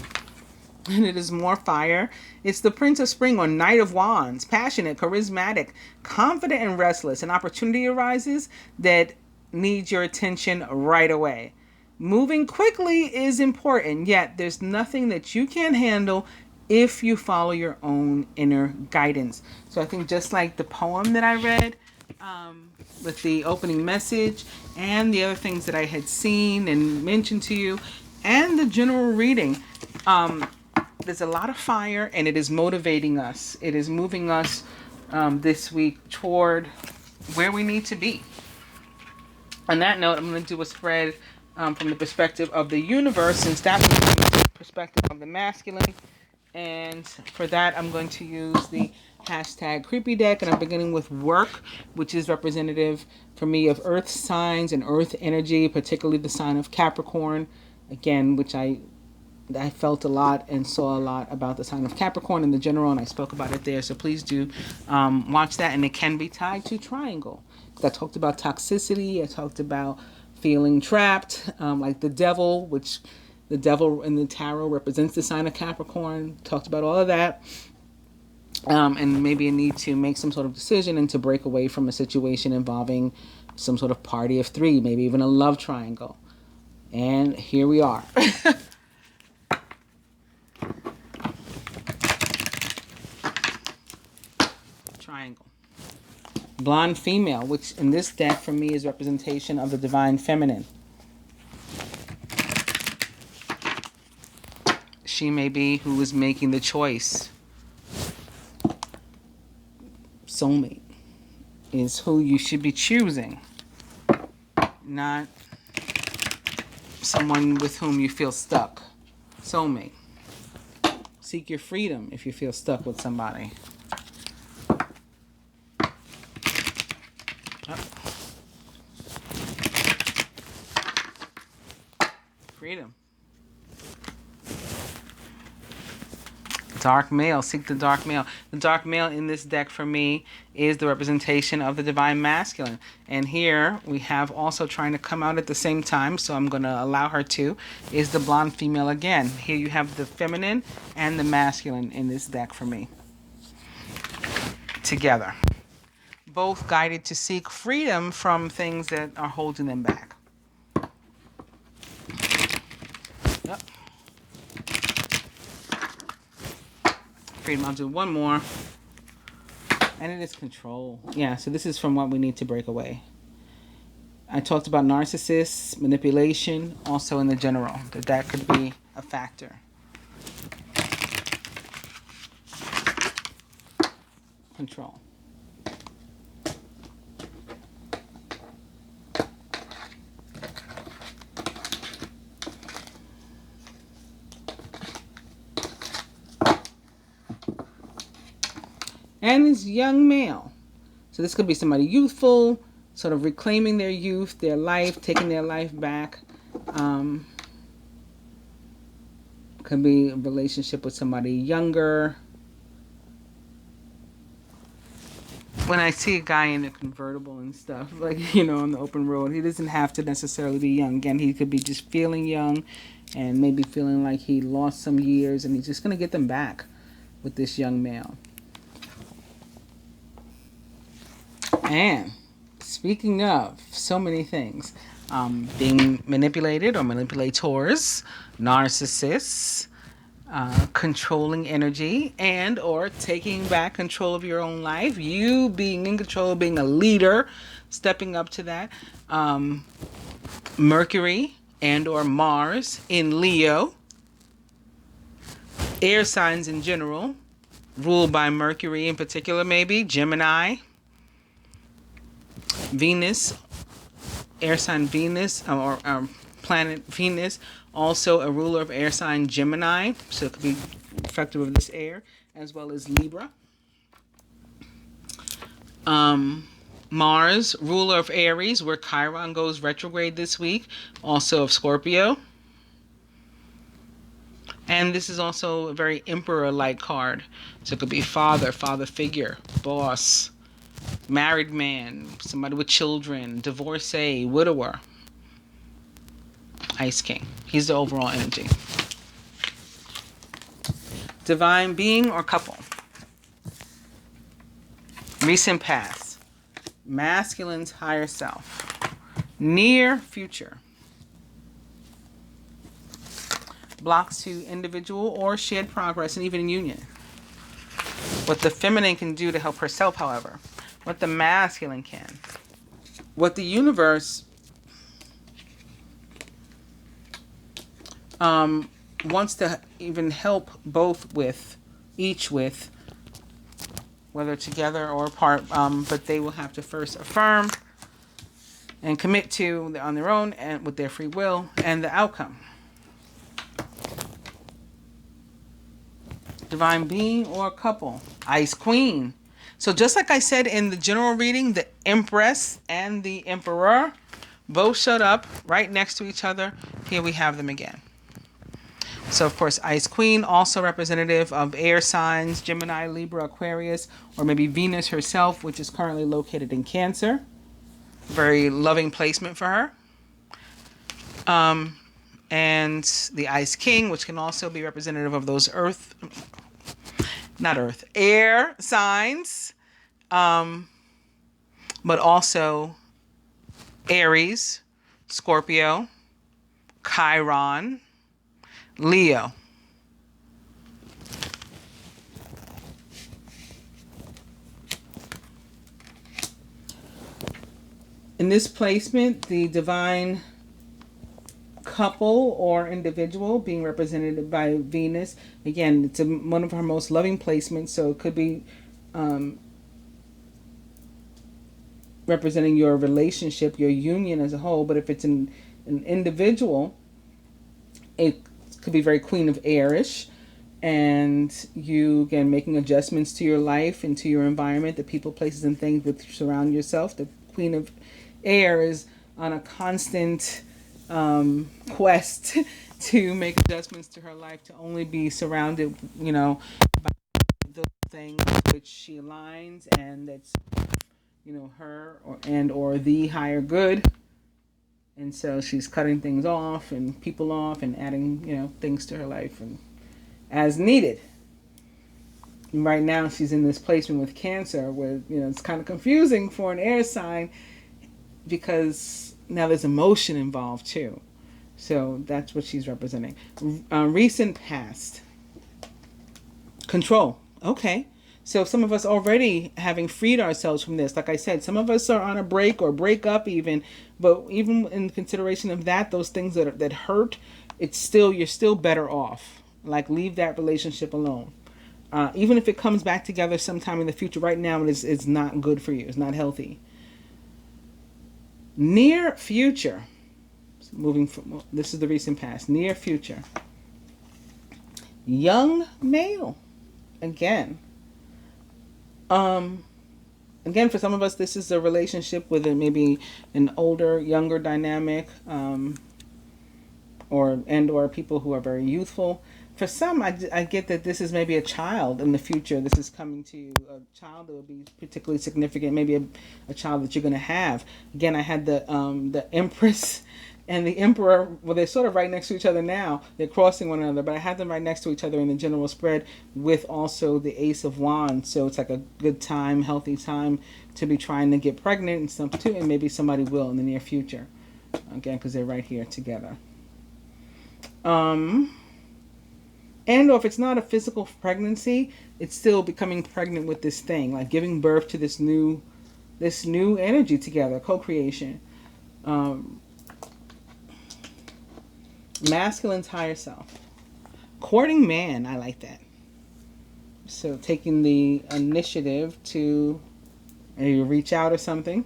S1: And it is more fire. It's the Prince of Spring, or Knight of Wands. Passionate, charismatic, confident, and restless. An opportunity arises that needs your attention right away. Moving quickly is important, yet there's nothing that you can't handle if you follow your own inner guidance. So I think just like the poem that I read, with the opening message and the other things that I had seen and mentioned to you, and the general reading, there's a lot of fire, and it is motivating us. It is moving us this week toward where we need to be. On that note, I'm going to do a spread from the perspective of the universe, since that was from the perspective of the masculine. And for that, I'm going to use the hashtag creepy deck, and I'm beginning with work, which is representative for me of earth signs and earth energy, particularly the sign of Capricorn, again, which I felt a lot and saw a lot about the sign of Capricorn in the general, and I spoke about it there. So please do watch that, and it can be tied to triangle. I talked about toxicity. I talked about feeling trapped, like the devil, which the devil in the tarot represents the sign of Capricorn. Talked about all of that. And maybe a need to make some sort of decision and to break away from a situation involving some sort of party of three, maybe even a love triangle. And here we are. Triangle. Blonde female, which in this deck for me is representation of the divine feminine. She may be who is making the choice. Soulmate is who you should be choosing, not someone with whom you feel stuck. Soulmate. Seek your freedom if you feel stuck with somebody. Freedom. Dark male. Seek the dark male. The dark male in this deck for me is the representation of the divine masculine. And here we have also trying to come out at the same time, so I'm going to allow her to, is the blonde female again. Here you have the feminine and the masculine in this deck for me. Together. Both guided to seek freedom from things that are holding them back. Yep. Freedom. I'll do one more. And it is control. Yeah, so this is from what we need to break away. I talked about narcissists, manipulation, also in the general. That could be a factor. Control. And this young male. So this could be somebody youthful, sort of reclaiming their youth, their life, taking their life back. Could be a relationship with somebody younger. When I see a guy in a convertible and stuff, like, you know, on the open road, he doesn't have to necessarily be young. Again, he could be just feeling young and maybe feeling like he lost some years, and he's just going to get them back with this young male. And speaking of so many things, being manipulated or manipulators, narcissists, controlling energy, and or taking back control of your own life, you being in control, being a leader, stepping up to that. Mercury and or Mars in Leo, air signs in general, ruled by Mercury in particular, maybe Gemini, Venus, air sign Venus, or planet Venus, also a ruler of air sign Gemini, so it could be reflective of this air, as well as Libra. Mars, ruler of Aries, where Chiron goes retrograde this week, also of Scorpio. And this is also a very emperor-like card, so it could be father figure, boss, married man, somebody with children, divorcee, widower. Ice King. He's the overall energy. Divine being or couple. Recent past. Masculine's higher self. Near future. Blocks to individual or shared progress and even union. What the feminine can do to help herself, however. What the masculine can. What the universe wants to even help both with, each with, whether together or apart, but they will have to first affirm and commit to on their own and with their free will and the outcome. Divine being or couple. Ice Queen. So just like I said in the general reading, the Empress and the Emperor both showed up right next to each other. Here we have them again. So, of course, Ice Queen, also representative of air signs, Gemini, Libra, Aquarius, or maybe Venus herself, which is currently located in Cancer. Very loving placement for her. And the Ice King, which can also be representative of those air signs, but also Aries, Scorpio, Chiron, Leo. In this placement, the divine couple or individual being represented by Venus. Again, it's one of her most loving placements, so it could be representing your relationship, your union as a whole. But if it's an individual, it could be very Queen of Airish, and you, again, making adjustments to your life and to your environment, the people, places, and things that surround yourself. The Queen of Air is on a constant quest to make adjustments to her life, to only be surrounded, by those things which she aligns and that's, her or the higher good. And so she's cutting things off and people off and adding, things to her life and as needed. And right now she's in this placement with Cancer where, it's kind of confusing for an air sign because now there's emotion involved too. So that's what she's representing. Recent past. Control. Okay. So some of us already having freed ourselves from this. Like I said, some of us are on a break or break up even. But even in consideration of that, those things that hurt, you're still better off. Like, leave that relationship alone. Even if it comes back together sometime in the future, right now it's not good for you. It's not healthy. Near future. This is the recent past. Near future. Young male. Again, for some of us, this is a relationship with maybe an older, younger dynamic, or people who are very youthful. For some, I get that this is maybe a child in the future. This is coming to you, a child that will be particularly significant, maybe a child that you're going to have. Again, I had the Empress and the Emperor. Well, they're sort of right next to each other now. They're crossing one another, but I had them right next to each other in the general spread with also the Ace of Wands. So it's like a good time, healthy time to be trying to get pregnant and stuff too, and maybe somebody will in the near future. Again, because they're right here together. And or if it's not a physical pregnancy, it's still becoming pregnant with this thing, like giving birth to this new energy together, co-creation. Masculine's higher self. Courting man, I like that. So taking the initiative to maybe reach out or something.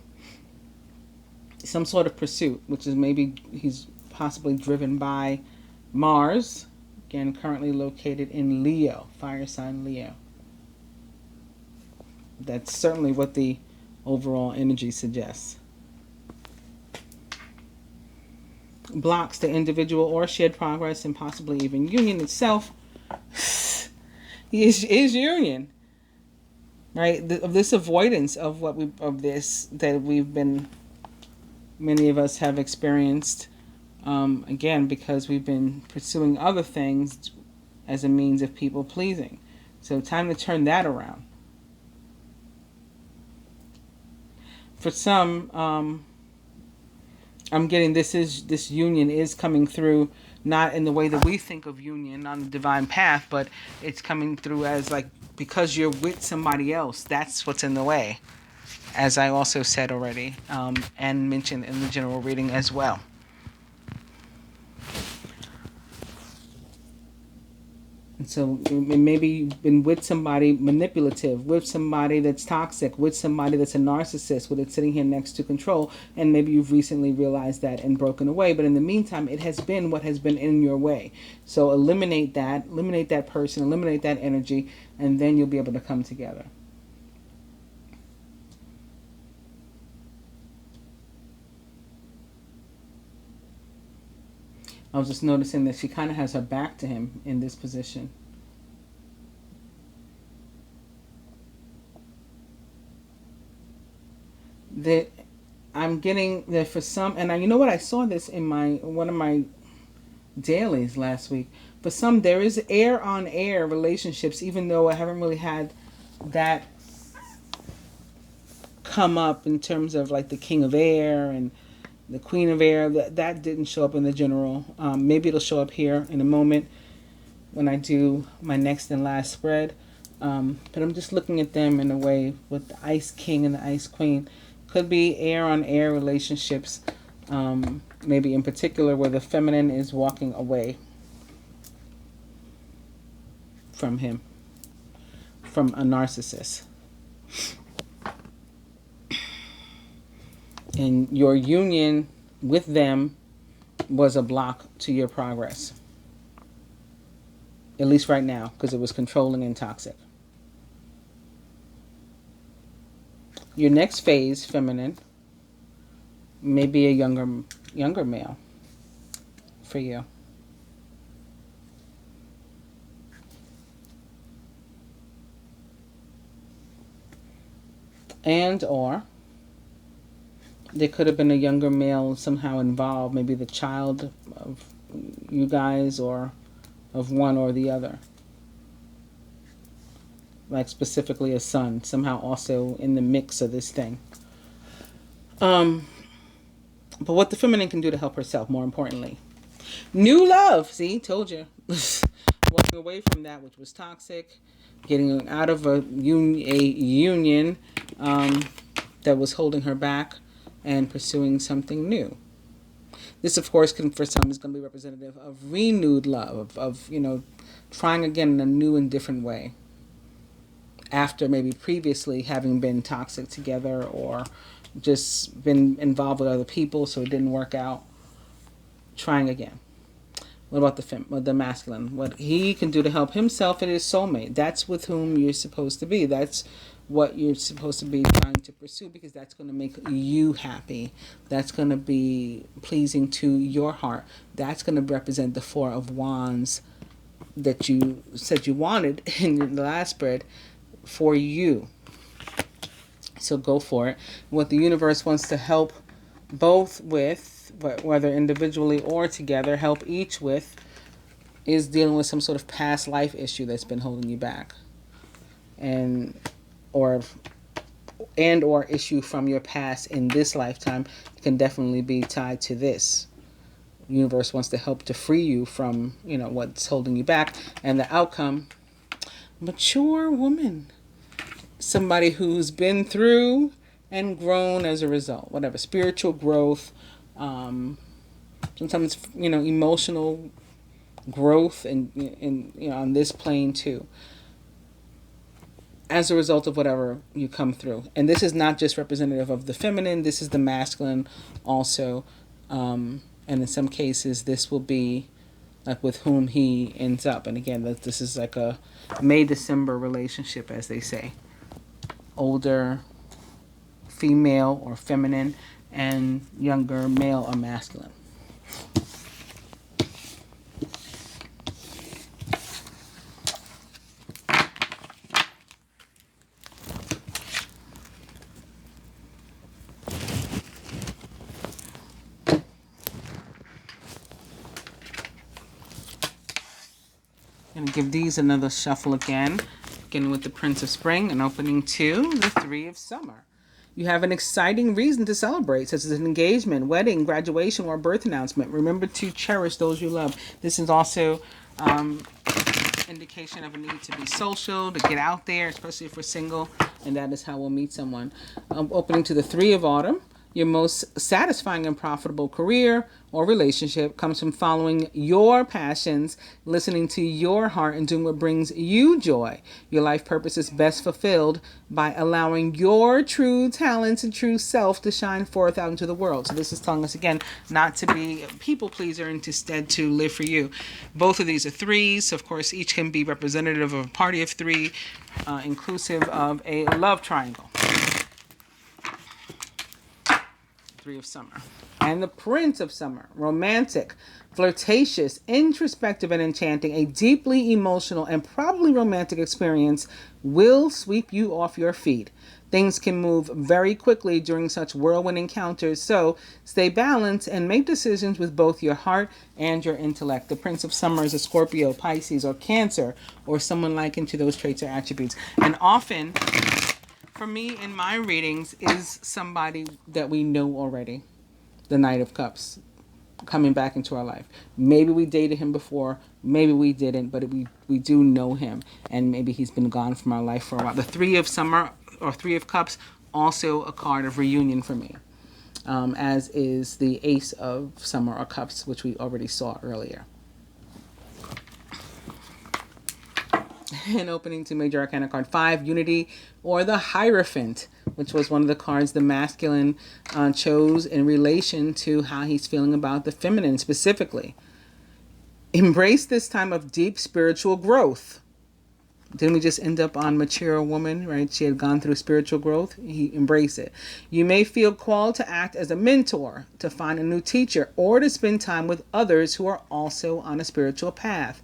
S1: Some sort of pursuit, which is maybe he's possibly driven by Mars. Again, currently located in Leo, fire sign Leo. That's certainly what the overall energy suggests. Blocks to individual or shared progress and possibly even union itself is union, right? Of this avoidance of many of us have experienced. Again, because we've been pursuing other things as a means of people pleasing. So time to turn that around. For some, I'm getting this union is coming through, not in the way that we think of union on the divine path, but it's coming through as like, because you're with somebody else, that's what's in the way, as I also said already, and mentioned in the general reading as well. And so maybe you've been with somebody manipulative, with somebody that's toxic, with somebody that's a narcissist, with it sitting here next to control, and maybe you've recently realized that and broken away. But in the meantime, it has been what has been in your way. So eliminate that person, eliminate that energy, and then you'll be able to come together. I was just noticing that she kind of has her back to him in this position. That I'm getting that for some, and you know what? I saw this in one of my dailies last week. For some, there is air on air relationships, even though I haven't really had that come up in terms of like the King of Air and the Queen of Air. That didn't show up in the general. Maybe it'll show up here in a moment when I do my next and last spread. But I'm just looking at them in a way with the Ice King and the Ice Queen. Could be air on air relationships, maybe in particular where the feminine is walking away from him, from a narcissist. And your union with them was a block to your progress. At least right now, because it was controlling and toxic. Your next phase, feminine, may be a younger male for you. And or there could have been a younger male somehow involved, maybe the child of you guys or of one or the other. Like specifically a son, somehow also in the mix of this thing. But what the feminine can do to help herself, more importantly. New love, see, told you. Walking away from that which was toxic, getting out of a union that was holding her back, and pursuing something new. This, of course, for some is going to be representative of renewed love, of trying again in a new and different way. After maybe previously having been toxic together or just been involved with other people, so it didn't work out. Trying again. What about the masculine? What he can do to help himself and his soulmate. That's with whom you're supposed to be. That's what you're supposed to be trying to pursue, because that's going to make you happy. That's going to be pleasing to your heart. That's going to represent the Four of Wands that you said you wanted in the last spread for you. So go for it. What the universe wants to help both with, whether individually or together, help each with, is dealing with some sort of past life issue that's been holding you back. Or issue from your past in this lifetime can definitely be tied to this. The universe wants to help to free you from, what's holding you back. And the outcome, mature woman. Somebody who's been through and grown as a result. Whatever, spiritual growth, sometimes, emotional growth and on this plane too. As a result of whatever you come through. And this is not just representative of the feminine, this is the masculine also. And in some cases, this will be like with whom he ends up. And again, this is like a May-December relationship, as they say. Older female or feminine and younger male or masculine. And give these another shuffle again, beginning with the Prince of Spring and opening to the Three of Summer. You have an exciting reason to celebrate, such as an engagement, wedding, graduation, or birth announcement. Remember to cherish those you love. This is also indication of a need to be social, to get out there, especially if we're single, and that is how we'll meet someone. Opening to the Three of Autumn. Your most satisfying and profitable career or relationship comes from following your passions, listening to your heart, and doing what brings you joy. Your life purpose is best fulfilled by allowing your true talents and true self to shine forth out into the world. So this is telling us again not to be a people pleaser and instead to live for you. Both of these are threes. So of course, each can be representative of a party of three, inclusive of a love triangle. Three of Summer. And the Prince of Summer. Romantic, flirtatious, introspective, and enchanting. A deeply emotional and probably romantic experience will sweep you off your feet. Things can move very quickly during such whirlwind encounters, so stay balanced and make decisions with both your heart and your intellect. The Prince of Summer is a Scorpio, Pisces, or Cancer, or someone likened to those traits or attributes. And often, for me, in my readings, is somebody that we know already. The Knight of Cups coming back into our life. Maybe we dated him before, maybe we didn't, but we do know him, and maybe he's been gone from our life for a while. The Three of Summer, or Three of Cups, also a card of reunion for me, as is the Ace of Summer, or Cups, which we already saw earlier. And opening to Major Arcana card 5, Unity, or the Hierophant, which was one of the cards the masculine chose in relation to how he's feeling about the feminine specifically. Embrace this time of deep spiritual growth. Didn't we just end up on Mature Woman, right? She had gone through spiritual growth. He embraced it. You may feel called to act as a mentor, to find a new teacher, or to spend time with others who are also on a spiritual path.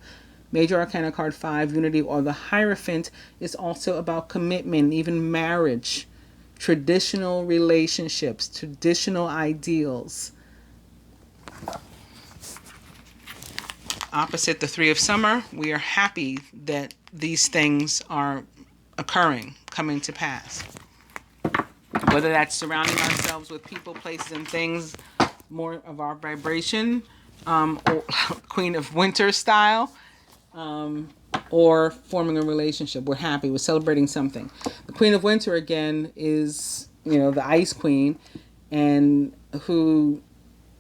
S1: Major Arcana card 5, Unity, or the Hierophant, is also about commitment, even marriage, traditional relationships, traditional ideals. Opposite the Three of Summer, we are happy that these things are occurring, coming to pass. Whether that's surrounding ourselves with people, places, and things, more of our vibration, or Queen of Winter style, or forming a relationship. We're happy. We're celebrating something. The Queen of Winter, again, is, the Ice Queen, and who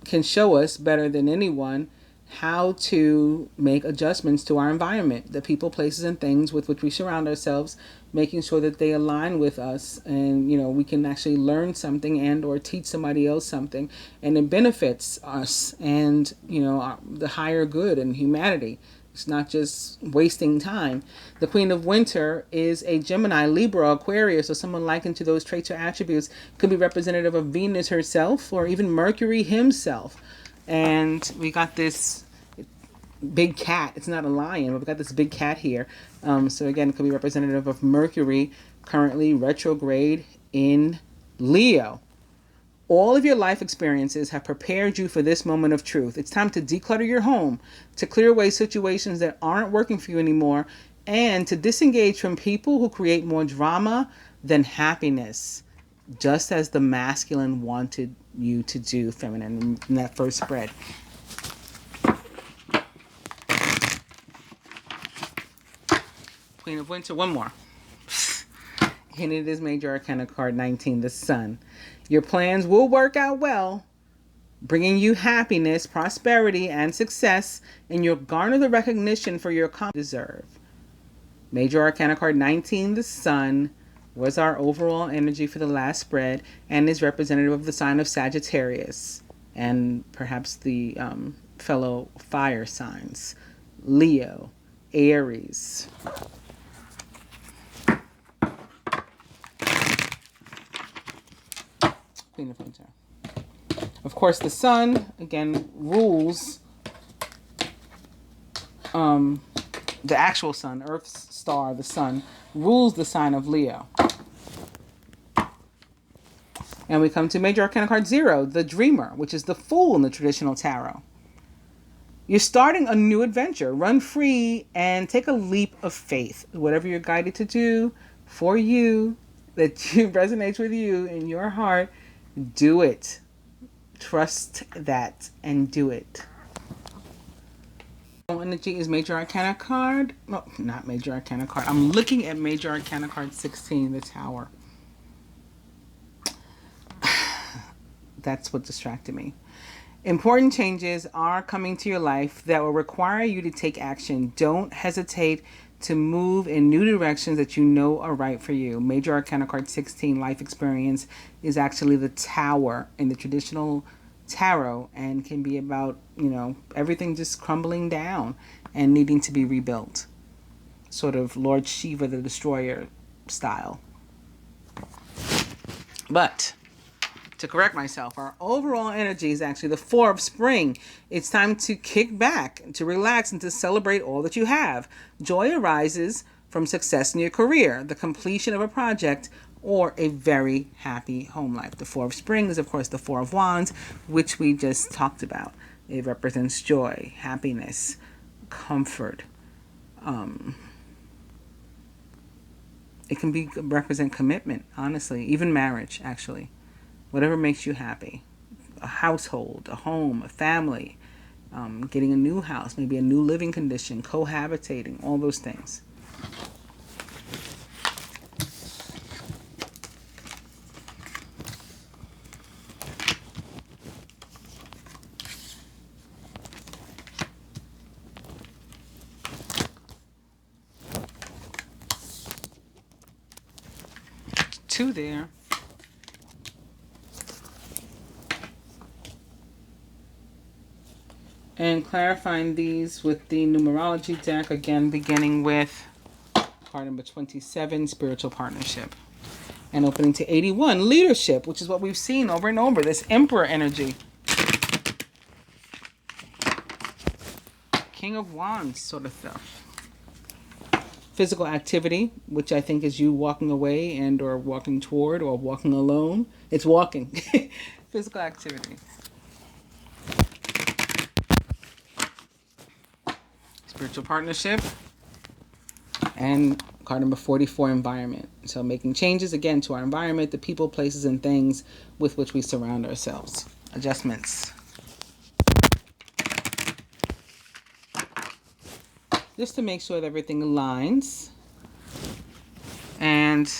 S1: can show us better than anyone how to make adjustments to our environment, the people, places, and things with which we surround ourselves, making sure that they align with us, and we can actually learn something and or teach somebody else something, and it benefits us and the higher good and humanity. It's not just wasting time. The Queen of Winter is a Gemini, Libra, Aquarius, or someone likened to those traits or attributes. Could be representative of Venus herself or even Mercury himself. And we got this big cat. It's not a lion, but we got this big cat here. So again, it could be representative of Mercury currently retrograde in Leo. All of your life experiences have prepared you for this moment of truth. It's time to declutter your home, to clear away situations that aren't working for you anymore, and to disengage from people who create more drama than happiness, just as the masculine wanted you to do, feminine, in that first spread. Queen of Winter, one more. And it is Major Arcana card 19, the Sun. Your plans will work out well, bringing you happiness, prosperity, and success, and you'll garner the recognition for your accomplishments you deserve. Major Arcana card 19, the Sun, was our overall energy for the last spread and is representative of the sign of Sagittarius and perhaps the fellow fire signs, Leo, Aries. Queen of Winter. Of course, the Sun, again, rules the actual Sun, Earth's star, the Sun, rules the sign of Leo. And we come to Major Arcana card 0, the Dreamer, which is the Fool in the traditional tarot. You're starting a new adventure. Run free and take a leap of faith. Whatever you're guided to do for you that you resonates with you in your heart, do it. Trust that and do it. Energy is Major Arcana card. No, not Major Arcana card. I'm looking at Major Arcana card 16, the Tower. That's what distracted me. Important changes are coming to your life that will require you to take action. Don't hesitate to move in new directions that you know are right for you. Major Arcana card 16, life experience, is actually the Tower in the traditional tarot, and can be about, everything just crumbling down and needing to be rebuilt. Sort of Lord Shiva the Destroyer style. But to correct myself, our overall energy is actually the Four of Spring. It's time to kick back, to relax, and to celebrate all that you have. Joy arises from success in your career, the completion of a project, or a very happy home life. The Four of Spring is, of course, the Four of Wands, which we just talked about. It represents joy, happiness, comfort. It can represent commitment, honestly, even marriage, actually. Whatever makes you happy. A household, a home, a family, getting a new house, maybe a new living condition, cohabitating, all those things. Two there. And clarifying these with the numerology deck, again beginning with card number 27, spiritual partnership. And opening to 81, leadership, which is what we've seen over and over, this Emperor energy. King of Wands sort of stuff. Physical activity, which I think is you walking away and or walking toward or walking alone. It's walking. Physical activity. Spiritual partnership. And card number 44, environment. So making changes, again, to our environment, the people, places, and things with which we surround ourselves. Adjustments. Just to make sure that everything aligns. And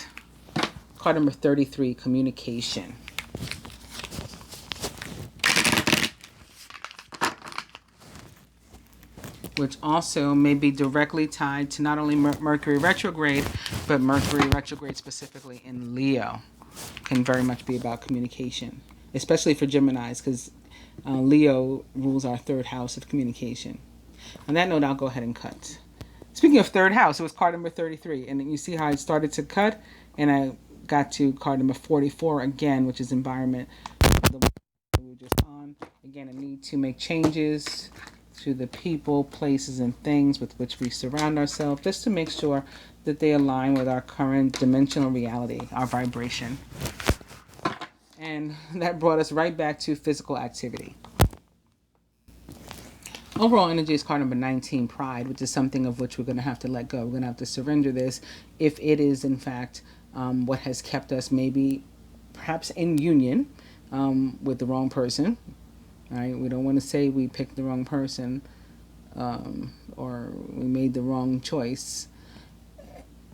S1: card number 33, communication. Which also may be directly tied to not only Mercury retrograde, but Mercury retrograde specifically in Leo can very much be about communication, especially for Geminis, because Leo rules our third house of communication. On that note, I'll go ahead and cut. Speaking of third house, it was card number 33. And you see how I started to cut, and I got to card number 44 again, which is environment. The one we were just on. Again, a need to make changes to the people, places, and things with which we surround ourselves, just to make sure that they align with our current dimensional reality, our vibration. And that brought us right back to physical activity. Overall energy is card number 19, pride, which is something of which we're going to have to let go. We're going to have to surrender this if it is, in fact, what has kept us maybe perhaps in union with the wrong person. Right? We don't want to say we picked the wrong person or we made the wrong choice.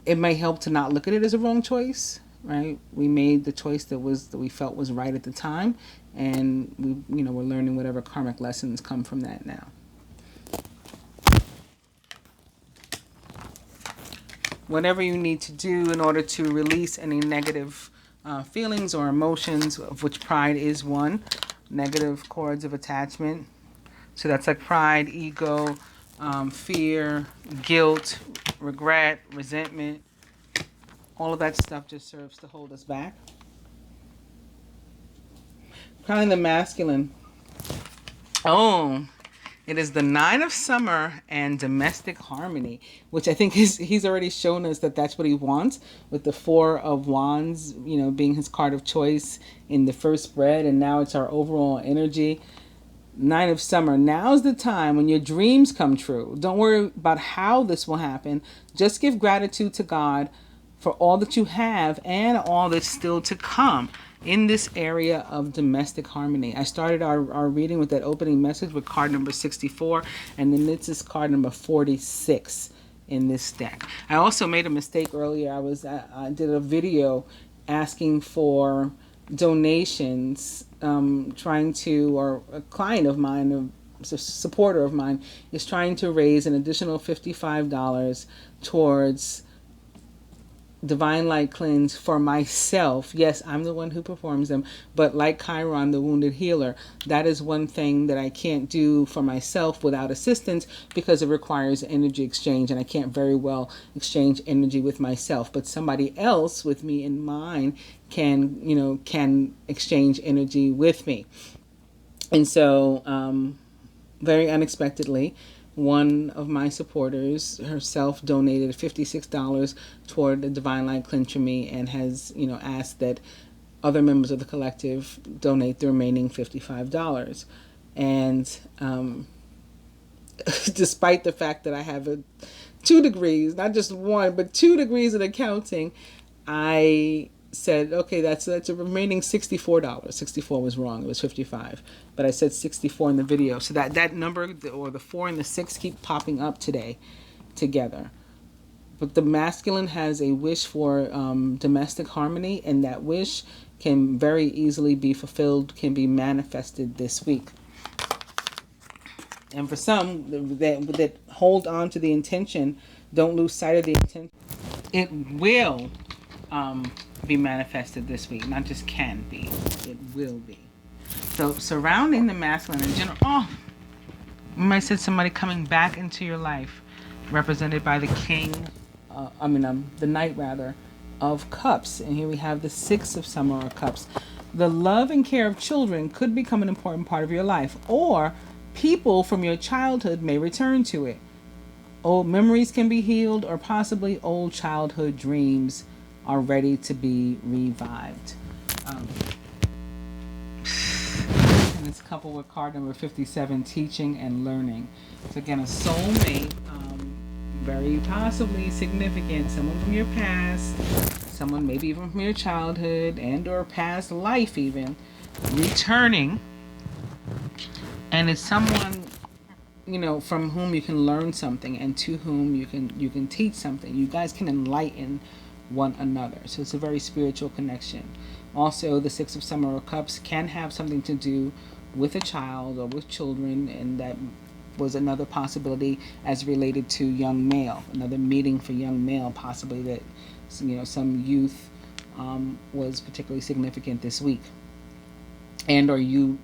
S1: It may help to not look at it as a wrong choice. Right? We made the choice that we felt was right at the time, and we're learning whatever karmic lessons come from that now. Whatever you need to do in order to release any negative feelings or emotions, of which pride is one. Negative cords of attachment. So that's like pride, ego, fear, guilt, regret, resentment. All of that stuff just serves to hold us back. Crowning the masculine. Oh, it is the Nine of Summer and domestic harmony, which I think he's already shown us that that's what he wants, with the Four of Wands, being his card of choice in the first spread, and now it's our overall energy. Nine of Summer. Now's the time when your dreams come true. Don't worry about how this will happen. Just give gratitude to God for all that you have and all that's still to come in this area of domestic harmony. I started our reading with that opening message with card number 64, and then this is card number 46 in this deck. I also made a mistake earlier. I did a video asking for donations, or a client of mine, a supporter of mine, is trying to raise an additional $55 towards Divine Light Cleanse for myself. Yes, I'm the one who performs them, but like Chiron, the wounded healer, that is one thing that I can't do for myself without assistance, because it requires energy exchange, and I can't very well exchange energy with myself. But somebody else with me in mind can exchange energy with me. And so, very unexpectedly, one of my supporters herself donated $56 toward the Divine Light Cleanse for me, and has, asked that other members of the collective donate the remaining $55. And despite the fact that I have 2 degrees, not just 1, but 2 degrees in accounting, I said, okay, that's a remaining $64. 64 was wrong. It was 55. But I said 64 in the video. So that number, or the 4 and the 6, keep popping up today together. But the masculine has a wish for domestic harmony, and that wish can very easily be fulfilled, can be manifested this week. And for some that hold on to the intention, don't lose sight of the intention, it will be manifested this week. Not just can be, it will be. So surrounding the masculine in general, you might see somebody coming back into your life, represented by the the Knight rather of Cups. And here we have the 6 of Summer of Cups. The love and care of children could become an important part of your life, or people from your childhood may return to it. Old memories can be healed, or possibly old childhood dreams are ready to be revived. And it's coupled with card number 57, teaching and learning. So again, a soulmate, very possibly significant, someone from your past, someone maybe even from your childhood and or past life even, returning. And it's someone, from whom you can learn something, and to whom you can teach something. You guys can enlighten one another. So it's a very spiritual connection. Also, the 6 of Summer of Cups can have something to do with a child or with children, and that was another possibility as related to young male. Another meeting for young male, possibly, that some youth was particularly significant this week, and or you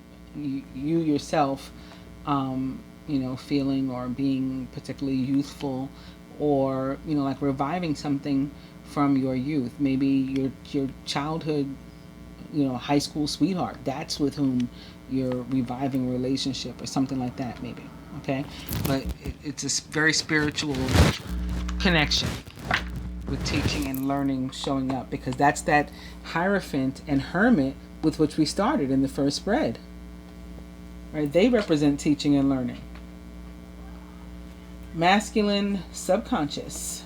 S1: yourself feeling or being particularly youthful, or like reviving something from your youth. Maybe your childhood, high school sweetheart, that's with whom you're reviving a relationship or something like that, maybe. Okay, but it's a very spiritual connection with teaching and learning showing up, because that's that Hierophant and Hermit with which we started in the first spread. Right? They represent teaching and learning. Masculine subconscious.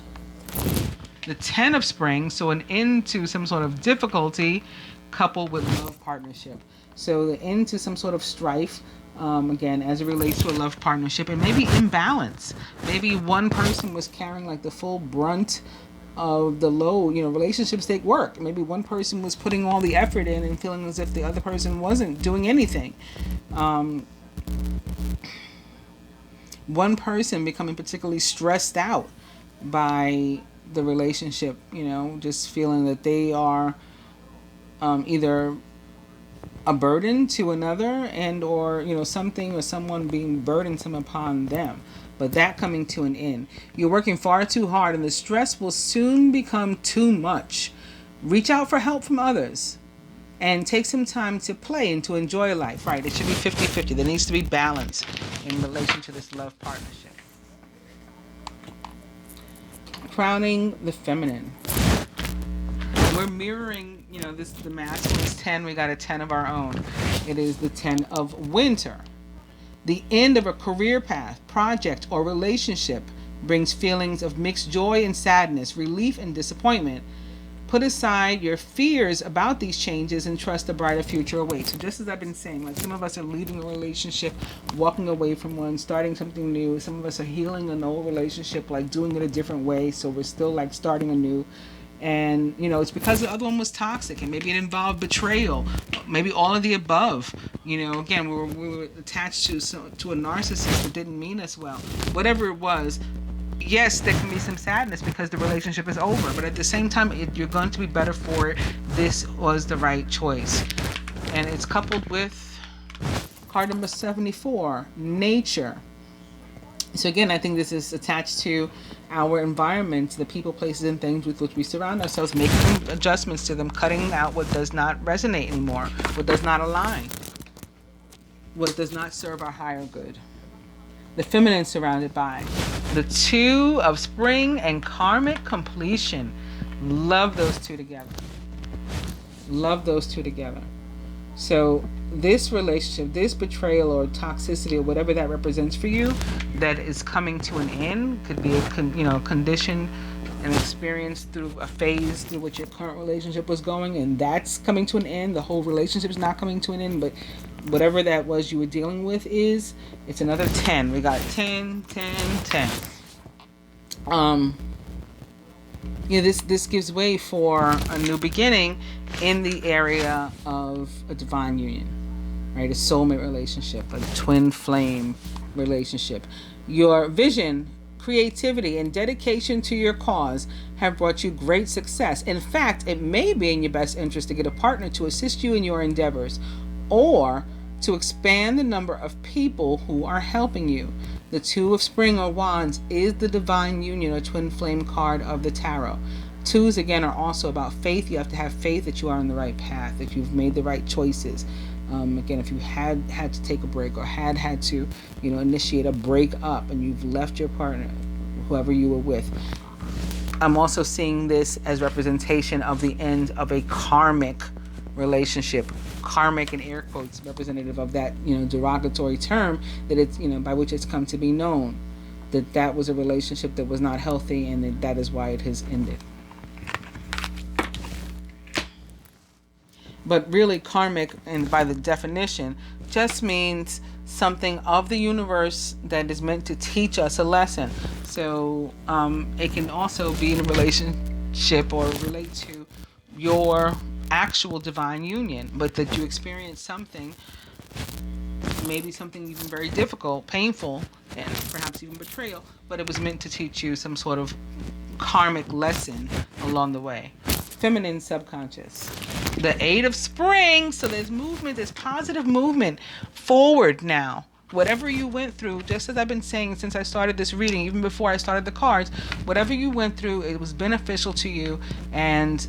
S1: The 10 of Spring, so an end to some sort of difficulty coupled with love partnership. So the end to some sort of strife, again, as it relates to a love partnership, and maybe imbalance. Maybe one person was carrying like the full brunt of the load. Relationships take work. Maybe one person was putting all the effort in and feeling as if the other person wasn't doing anything. One person becoming particularly stressed out by the relationship, just feeling that they are either a burden to another, and or something or someone being burdensome upon them. But that coming to an end. You're working far too hard, and the stress will soon become too much. Reach out for help from others, and take some time to play and to enjoy life. Right? It should be 50-50. There needs to be balance in relation to this love partnership. Crowning the feminine. We're mirroring, the masculine's 10. We got a 10 of our own. It is the 10 of winter. The end of a career path, project, or relationship brings feelings of mixed joy and sadness, relief and disappointment. put aside your fears about these changes and trust a brighter future awaits. So just as I've been saying, like some of us are leaving a relationship, walking away from one, starting something new. Some of us are healing an old relationship, like doing it a different way. So we're still like starting anew. And, you know, it's because the other one was toxic, and maybe it involved betrayal, maybe all of the above. You know, again, we were attached to a narcissist that didn't mean us well. Whatever it was, yes, there can be some sadness because the relationship is over. But at the same time, you're going to be better for it. This was the right choice. And it's coupled with card number 74, nature. So again, I think this is attached to our environment, the people, places, and things with which we surround ourselves, making adjustments to them, cutting out what does not resonate anymore, what does not align, what does not serve our higher good. The feminine surrounded by the two of spring and karmic completion. Love those two together. Love those two together. So this relationship, this betrayal or toxicity or whatever that represents for you, that is coming to an end, could be a condition, an experience through a phase through which your current relationship was going, and that's coming to an end. The whole relationship is not coming to an end, but whatever that was you were dealing with it's another 10. We got 10, 10, 10. This gives way for a new beginning in the area of a divine union, right? A soulmate relationship, a twin flame relationship. Your vision, creativity, and dedication to your cause have brought you great success. In fact, it may be in your best interest to get a partner to assist you in your endeavors, or to expand the number of people who are helping you. The Two of Spring or Wands is the divine union or twin flame card of the tarot. Twos, again, are also about faith. You have to have faith that you are on the right path, that you've made the right choices. Again, if you had to take a break or had to, initiate a break up and you've left your partner, whoever you were with. I'm also seeing this as representation of the end of a karmic relationship. Karmic in air quotes, representative of that, derogatory term that it's, by which it's come to be known, that was a relationship that was not healthy, and that is why it has ended. But really, karmic, and by the definition, just means something of the universe that is meant to teach us a lesson. So it can also be in a relationship or relate to your actual divine union, but that you experience something, maybe something even very difficult, painful, and perhaps even betrayal, but it was meant to teach you some sort of karmic lesson along the way. Feminine subconscious. The Eight of Spring, so there's movement, there's positive movement forward now. Whatever you went through, just as I've been saying since I started this reading, even before I started the cards, whatever you went through, it was beneficial to you, and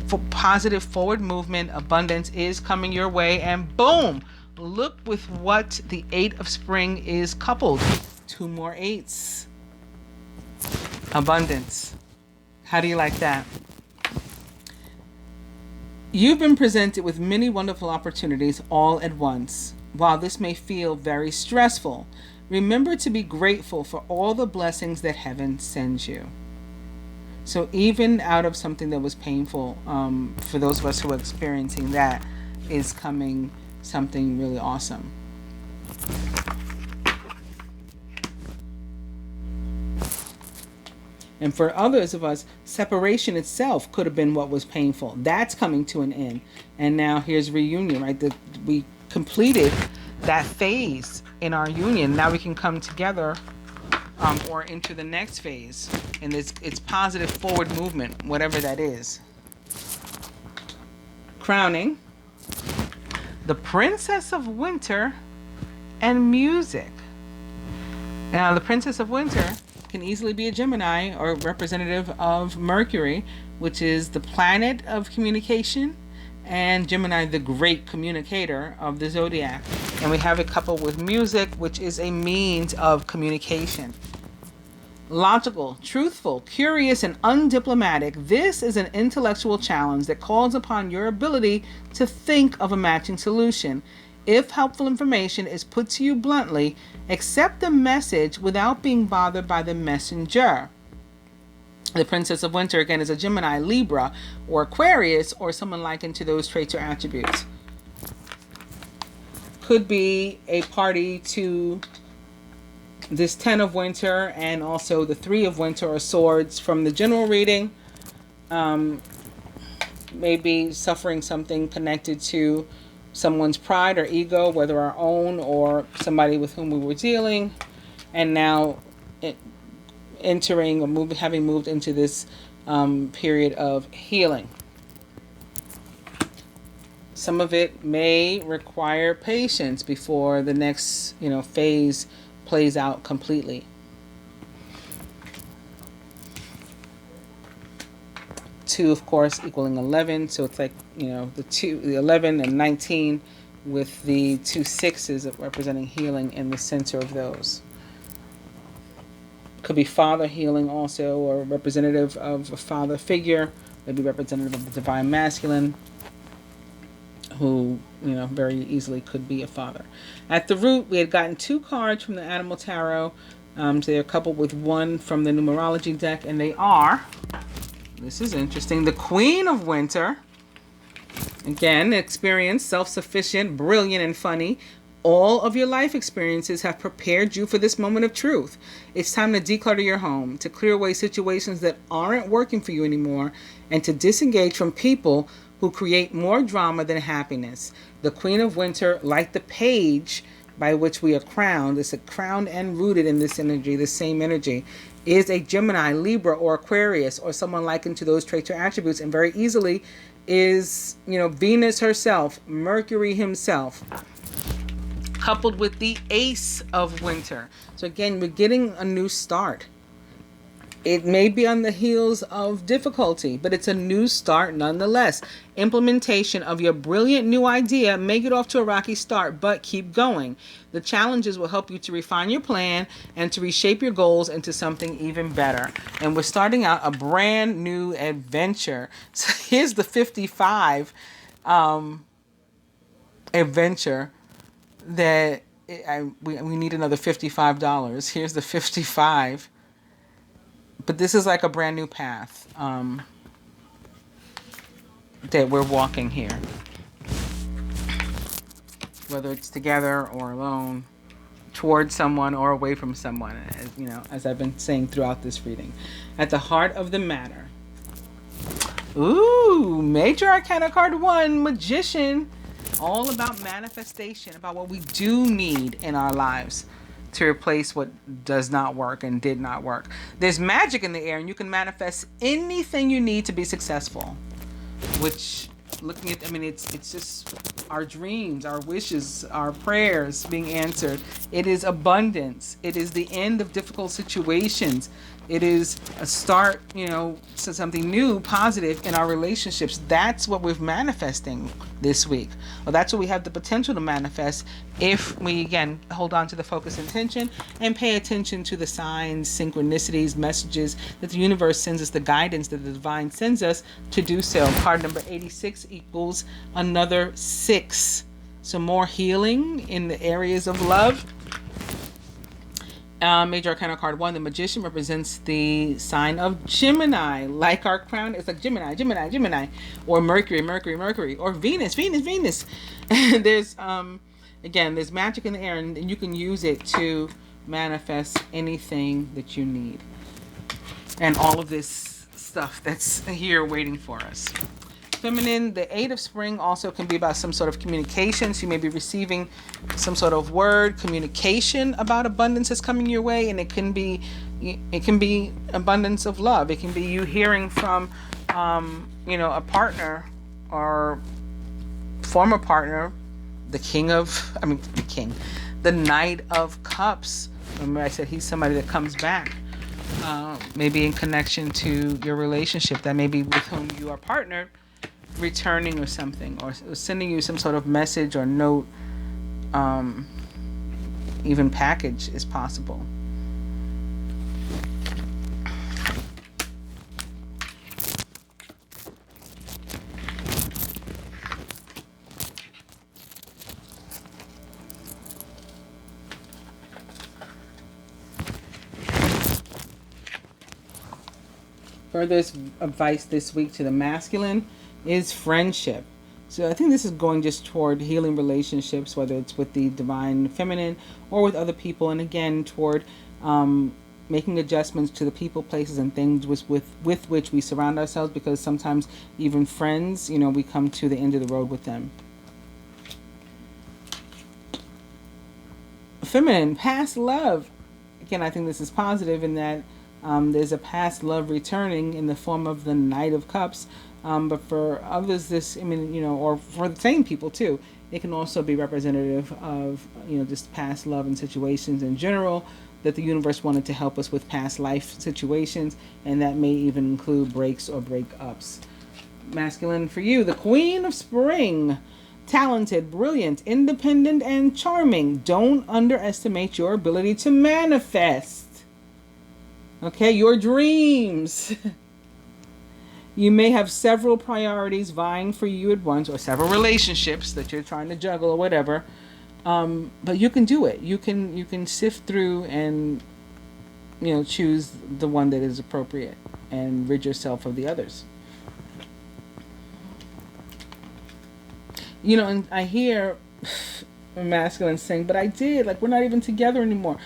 S1: for positive forward movement, abundance is coming your way, and boom, look with what the Eight of Spring is coupled. 2 more eights. Abundance. How do you like that? You've been presented with many wonderful opportunities all at once. While this may feel very stressful, remember to be grateful for all the blessings that heaven sends you. So even out of something that was painful, for those of us who are experiencing that, is coming something really awesome. And for others of us, separation itself could have been what was painful. That's coming to an end. And now here's reunion, right? We completed that phase in our union. Now we can come together or into the next phase. And it's positive forward movement, whatever that is. Crowning. The Princess of Winter and music. Now, the Princess of Winter can easily be a Gemini or representative of Mercury, which is the planet of communication, and Gemini, the great communicator of the zodiac. And we have it coupled with music, which is a means of communication. Logical, truthful, curious, and undiplomatic, this is an intellectual challenge that calls upon your ability to think of a matching solution. If helpful information is put to you bluntly, accept the message without being bothered by the messenger. The Princess of Winter, again, is a Gemini, Libra, or Aquarius, or someone likened to those traits or attributes. Could be a party to this 10 of Winter and also the 3 of Winter or Swords from the general reading. Maybe suffering something connected to someone's pride or ego, whether our own or somebody with whom we were dealing, and now entering or having moved into this period of healing. Some of it may require patience before the next, phase plays out completely. 2, of course, equaling 11, so it's like, the 11 and 19 with the 2 6s representing healing in the center of those. Could be father healing also, or representative of a father figure, maybe representative of the divine masculine, who, very easily could be a father. At the root, we had gotten 2 cards from the Animal Tarot. So they're coupled with 1 from the numerology deck, and they are, this is interesting, the Queen of Winter. Again, experienced, self-sufficient, brilliant, and funny. All of your life experiences have prepared you for this moment of truth. It's time to declutter your home, to clear away situations that aren't working for you anymore, and to disengage from people who create more drama than happiness. The Queen of Winter, like the page by which we are crowned, is crowned and rooted in this energy, the same energy, is a Gemini, Libra, or Aquarius, or someone likened to those traits or attributes, and very easily is, Venus herself, Mercury himself, coupled with the Ace of Winter. So again, we're getting a new start. It may be on the heels of difficulty, but it's a new start nonetheless. Implementation of your brilliant new idea may get off to a rocky start, but keep going. The challenges will help you to refine your plan and to reshape your goals into something even better. And we're starting out a brand new adventure. So here's the 55 adventure that we need another $55. Here's the 55. But this is like a brand new path that we're walking here. Whether it's together or alone, towards someone or away from someone, as I've been saying throughout this reading. At the heart of the matter. Ooh, Major Arcana card 1, Magician. All about manifestation, about what we do need in our lives to replace what does not work and did not work. There's magic in the air, and you can manifest anything you need to be successful. Which, looking at, it's just our dreams, our wishes, our prayers being answered. It is abundance. It is the end of difficult situations. It is a start, to something new, positive in our relationships. That's what we're manifesting this week. Well, that's what we have the potential to manifest if we, again, hold on to the focus intention and pay attention to the signs, synchronicities, messages that the universe sends us, the guidance that the divine sends us to do so. Card number 86 equals another 6. So more healing in the areas of love. Major Arcana card 1, the Magician, represents the sign of Gemini. Like our crown, it's like Gemini, or Mercury, or Venus. There's again, there's magic in the air, and you can use it to manifest anything that you need. And all of this stuff that's here waiting for us. Feminine, the 8 of Spring also can be about some sort of communication. So you may be receiving some sort of word, communication about abundance that's coming your way, and it can be abundance of love. It can be you hearing from, a partner or former partner, the Knight of Cups. Remember I said he's somebody that comes back. Maybe in connection to your relationship, that may be with whom you are partnered, returning or something, or sending you some sort of message or note, even package is possible. Further advice this week to the masculine is friendship. So I think this is going just toward healing relationships, whether it's with the divine feminine or with other people, and again toward making adjustments to the people, places, and things with which we surround ourselves, because sometimes even friends, we come to the end of the road with them. Feminine, past love. Again, I think this is positive in that there's a past love returning in the form of the Knight of Cups. But for others, or for the same people too, it can also be representative of, just past love and situations in general, that the universe wanted to help us with past life situations, and that may even include breaks or breakups. Masculine for you, the Queen of Spring. Talented, brilliant, independent, and charming. Don't underestimate your ability to manifest. Okay, your dreams. You may have several priorities vying for you at once, or several relationships that you're trying to juggle or whatever. But you can do it. You can sift through and choose the one that is appropriate and rid yourself of the others. And I hear masculine saying, but I did, we're not even together anymore.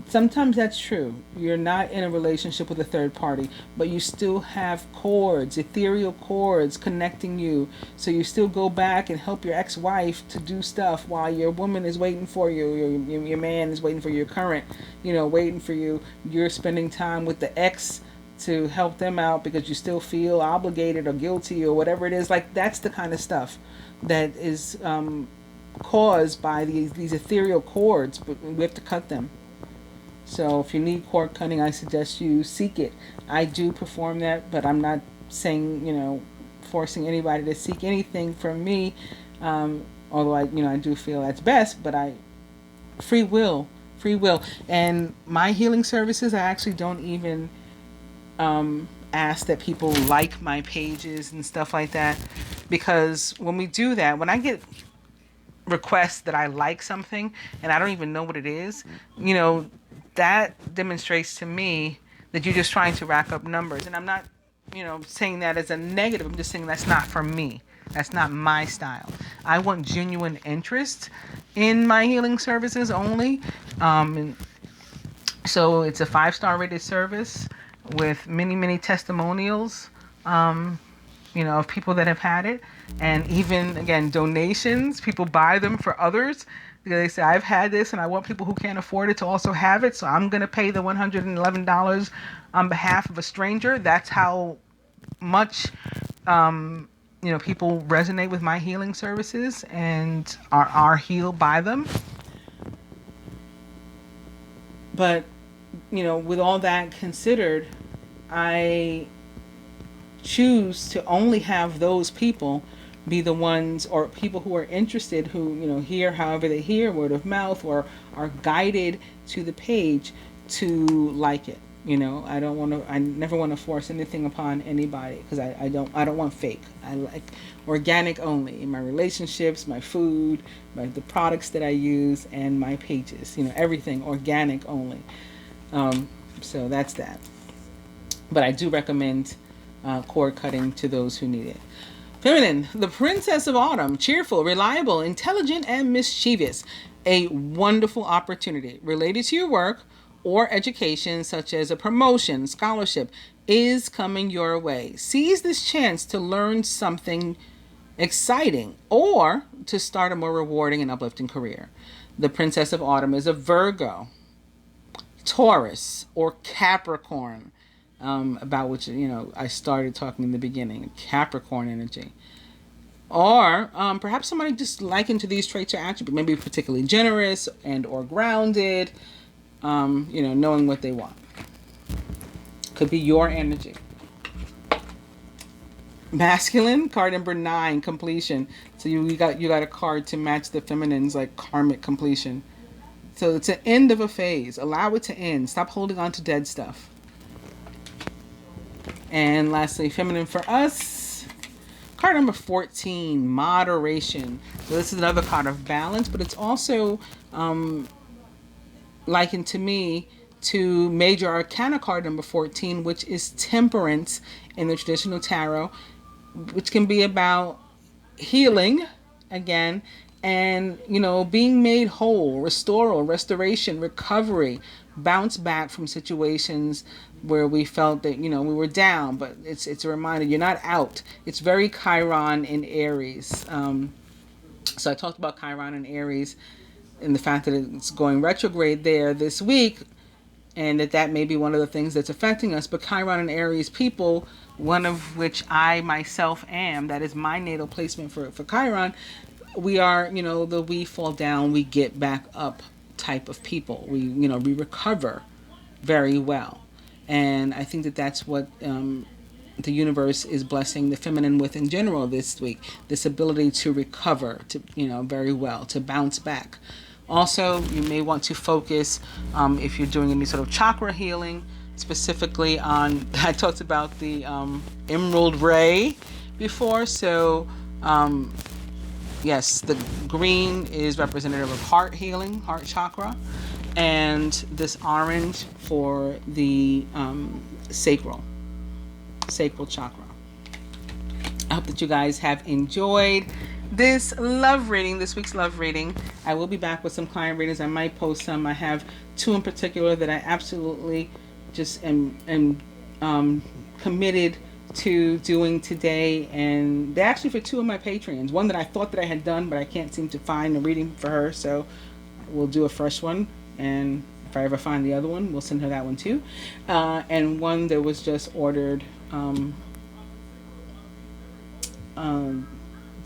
S1: Sometimes that's true. You're not in a relationship with a third party, but you still have cords, ethereal cords connecting you. So you still go back and help your ex-wife to do stuff while your woman is waiting for you. Your man is waiting for your current, waiting for you. You're spending time with the ex to help them out because you still feel obligated or guilty or whatever it is. That's the kind of stuff that is caused by these ethereal cords, but we have to cut them. So if you need cord cutting, I suggest you seek it. I do perform that, but I'm not saying, forcing anybody to seek anything from me. Although I do feel that's best, but free will. And my healing services, I actually don't even ask that people like my pages and stuff like that, because when we do that, when I get requests that I like something and I don't even know what it is, that demonstrates to me that you're just trying to rack up numbers. And I'm not, saying that as a negative. I'm just saying that's not for me. That's not my style. I want genuine interest in my healing services only. So it's a 5-star rated service with many, many testimonials, of people that have had it. And even, again, donations. People buy them for others. They say, I've had this and I want people who can't afford it to also have it, so I'm going to pay the $111 on behalf of a stranger. That's how much, people resonate with my healing services and are healed by them. But, with all that considered, I choose to only have those people be the ones, or people who are interested, who hear however they hear, word of mouth, or are guided to the page to like it. I never want to force anything upon anybody, because I don't want fake. I like organic only in my relationships, my food, the products that I use, and my pages. Everything organic only. So that's that. But I do recommend cord cutting to those who need it. Feminine, the Princess of Autumn, cheerful, reliable, intelligent, and mischievous. A wonderful opportunity related to your work or education, such as a promotion, scholarship, is coming your way. Seize this chance to learn something exciting or to start a more rewarding and uplifting career. The Princess of Autumn is a Virgo, Taurus, or Capricorn. About which, I started talking in the beginning, Capricorn energy. Or perhaps somebody just likened to these traits or attributes, maybe particularly generous and or grounded, knowing what they want. Could be your energy. Masculine, card number 9, completion. So you got a card to match the feminine's karmic completion. So it's an end of a phase. Allow it to end. Stop holding on to dead stuff. And lastly, feminine for us, card number 14, moderation. So this is another card of balance, but it's also likened to me to Major Arcana card number 14, which is Temperance in the traditional tarot, which can be about healing again, and being made whole, restoration, recovery, bounce back from situations where we felt that we were down. But it's a reminder you're not out. It's very Chiron in Aries. So I talked about Chiron in Aries and the fact that it's going retrograde there this week, and that may be one of the things that's affecting us. But Chiron and Aries people, one of which I myself am, that is my natal placement for Chiron, we are, the we fall down, we get back up type of people. We recover very well. And I think that that's what the universe is blessing the feminine with in general this week. This ability to recover, to very well, to bounce back. Also, you may want to focus, if you're doing any sort of chakra healing, specifically on, I talked about the emerald ray before. So, yes, the green is representative of heart healing, heart chakra, and this orange for the sacral chakra. I hope that you guys have enjoyed this week's love reading. I will be back with some client readings. I might post some. I have two in particular that I absolutely just am committed to doing today, and they're actually for two of my Patreons. One that I thought that I had done, but I can't seem to find a reading for her, so we'll do a fresh one, and if I ever find the other one, we'll send her that one too. And one that was just ordered the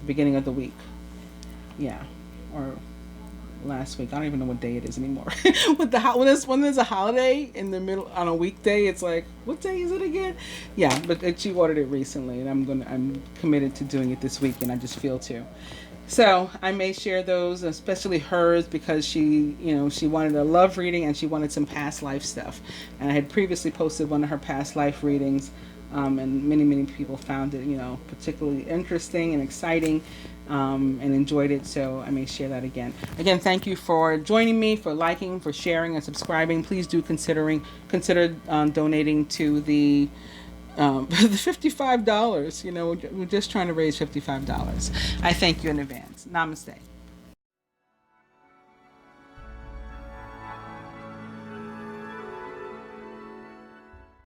S1: beginning of the week, or last week. I don't even know what day it is anymore. When there's a holiday in the middle on a weekday, it's like, what day is it again? Yeah, but she ordered it recently, and I'm committed to doing it this week, and I just feel to. So I may share those, especially hers, because she wanted a love reading and she wanted some past life stuff. And I had previously posted one of her past life readings, and many people found it, particularly interesting and exciting, and enjoyed it. So I may share that again. Again, thank you for joining me, for liking, for sharing, and subscribing. Please do consider donating to the $55. We're just trying to raise $55. I thank you in advance. Namaste.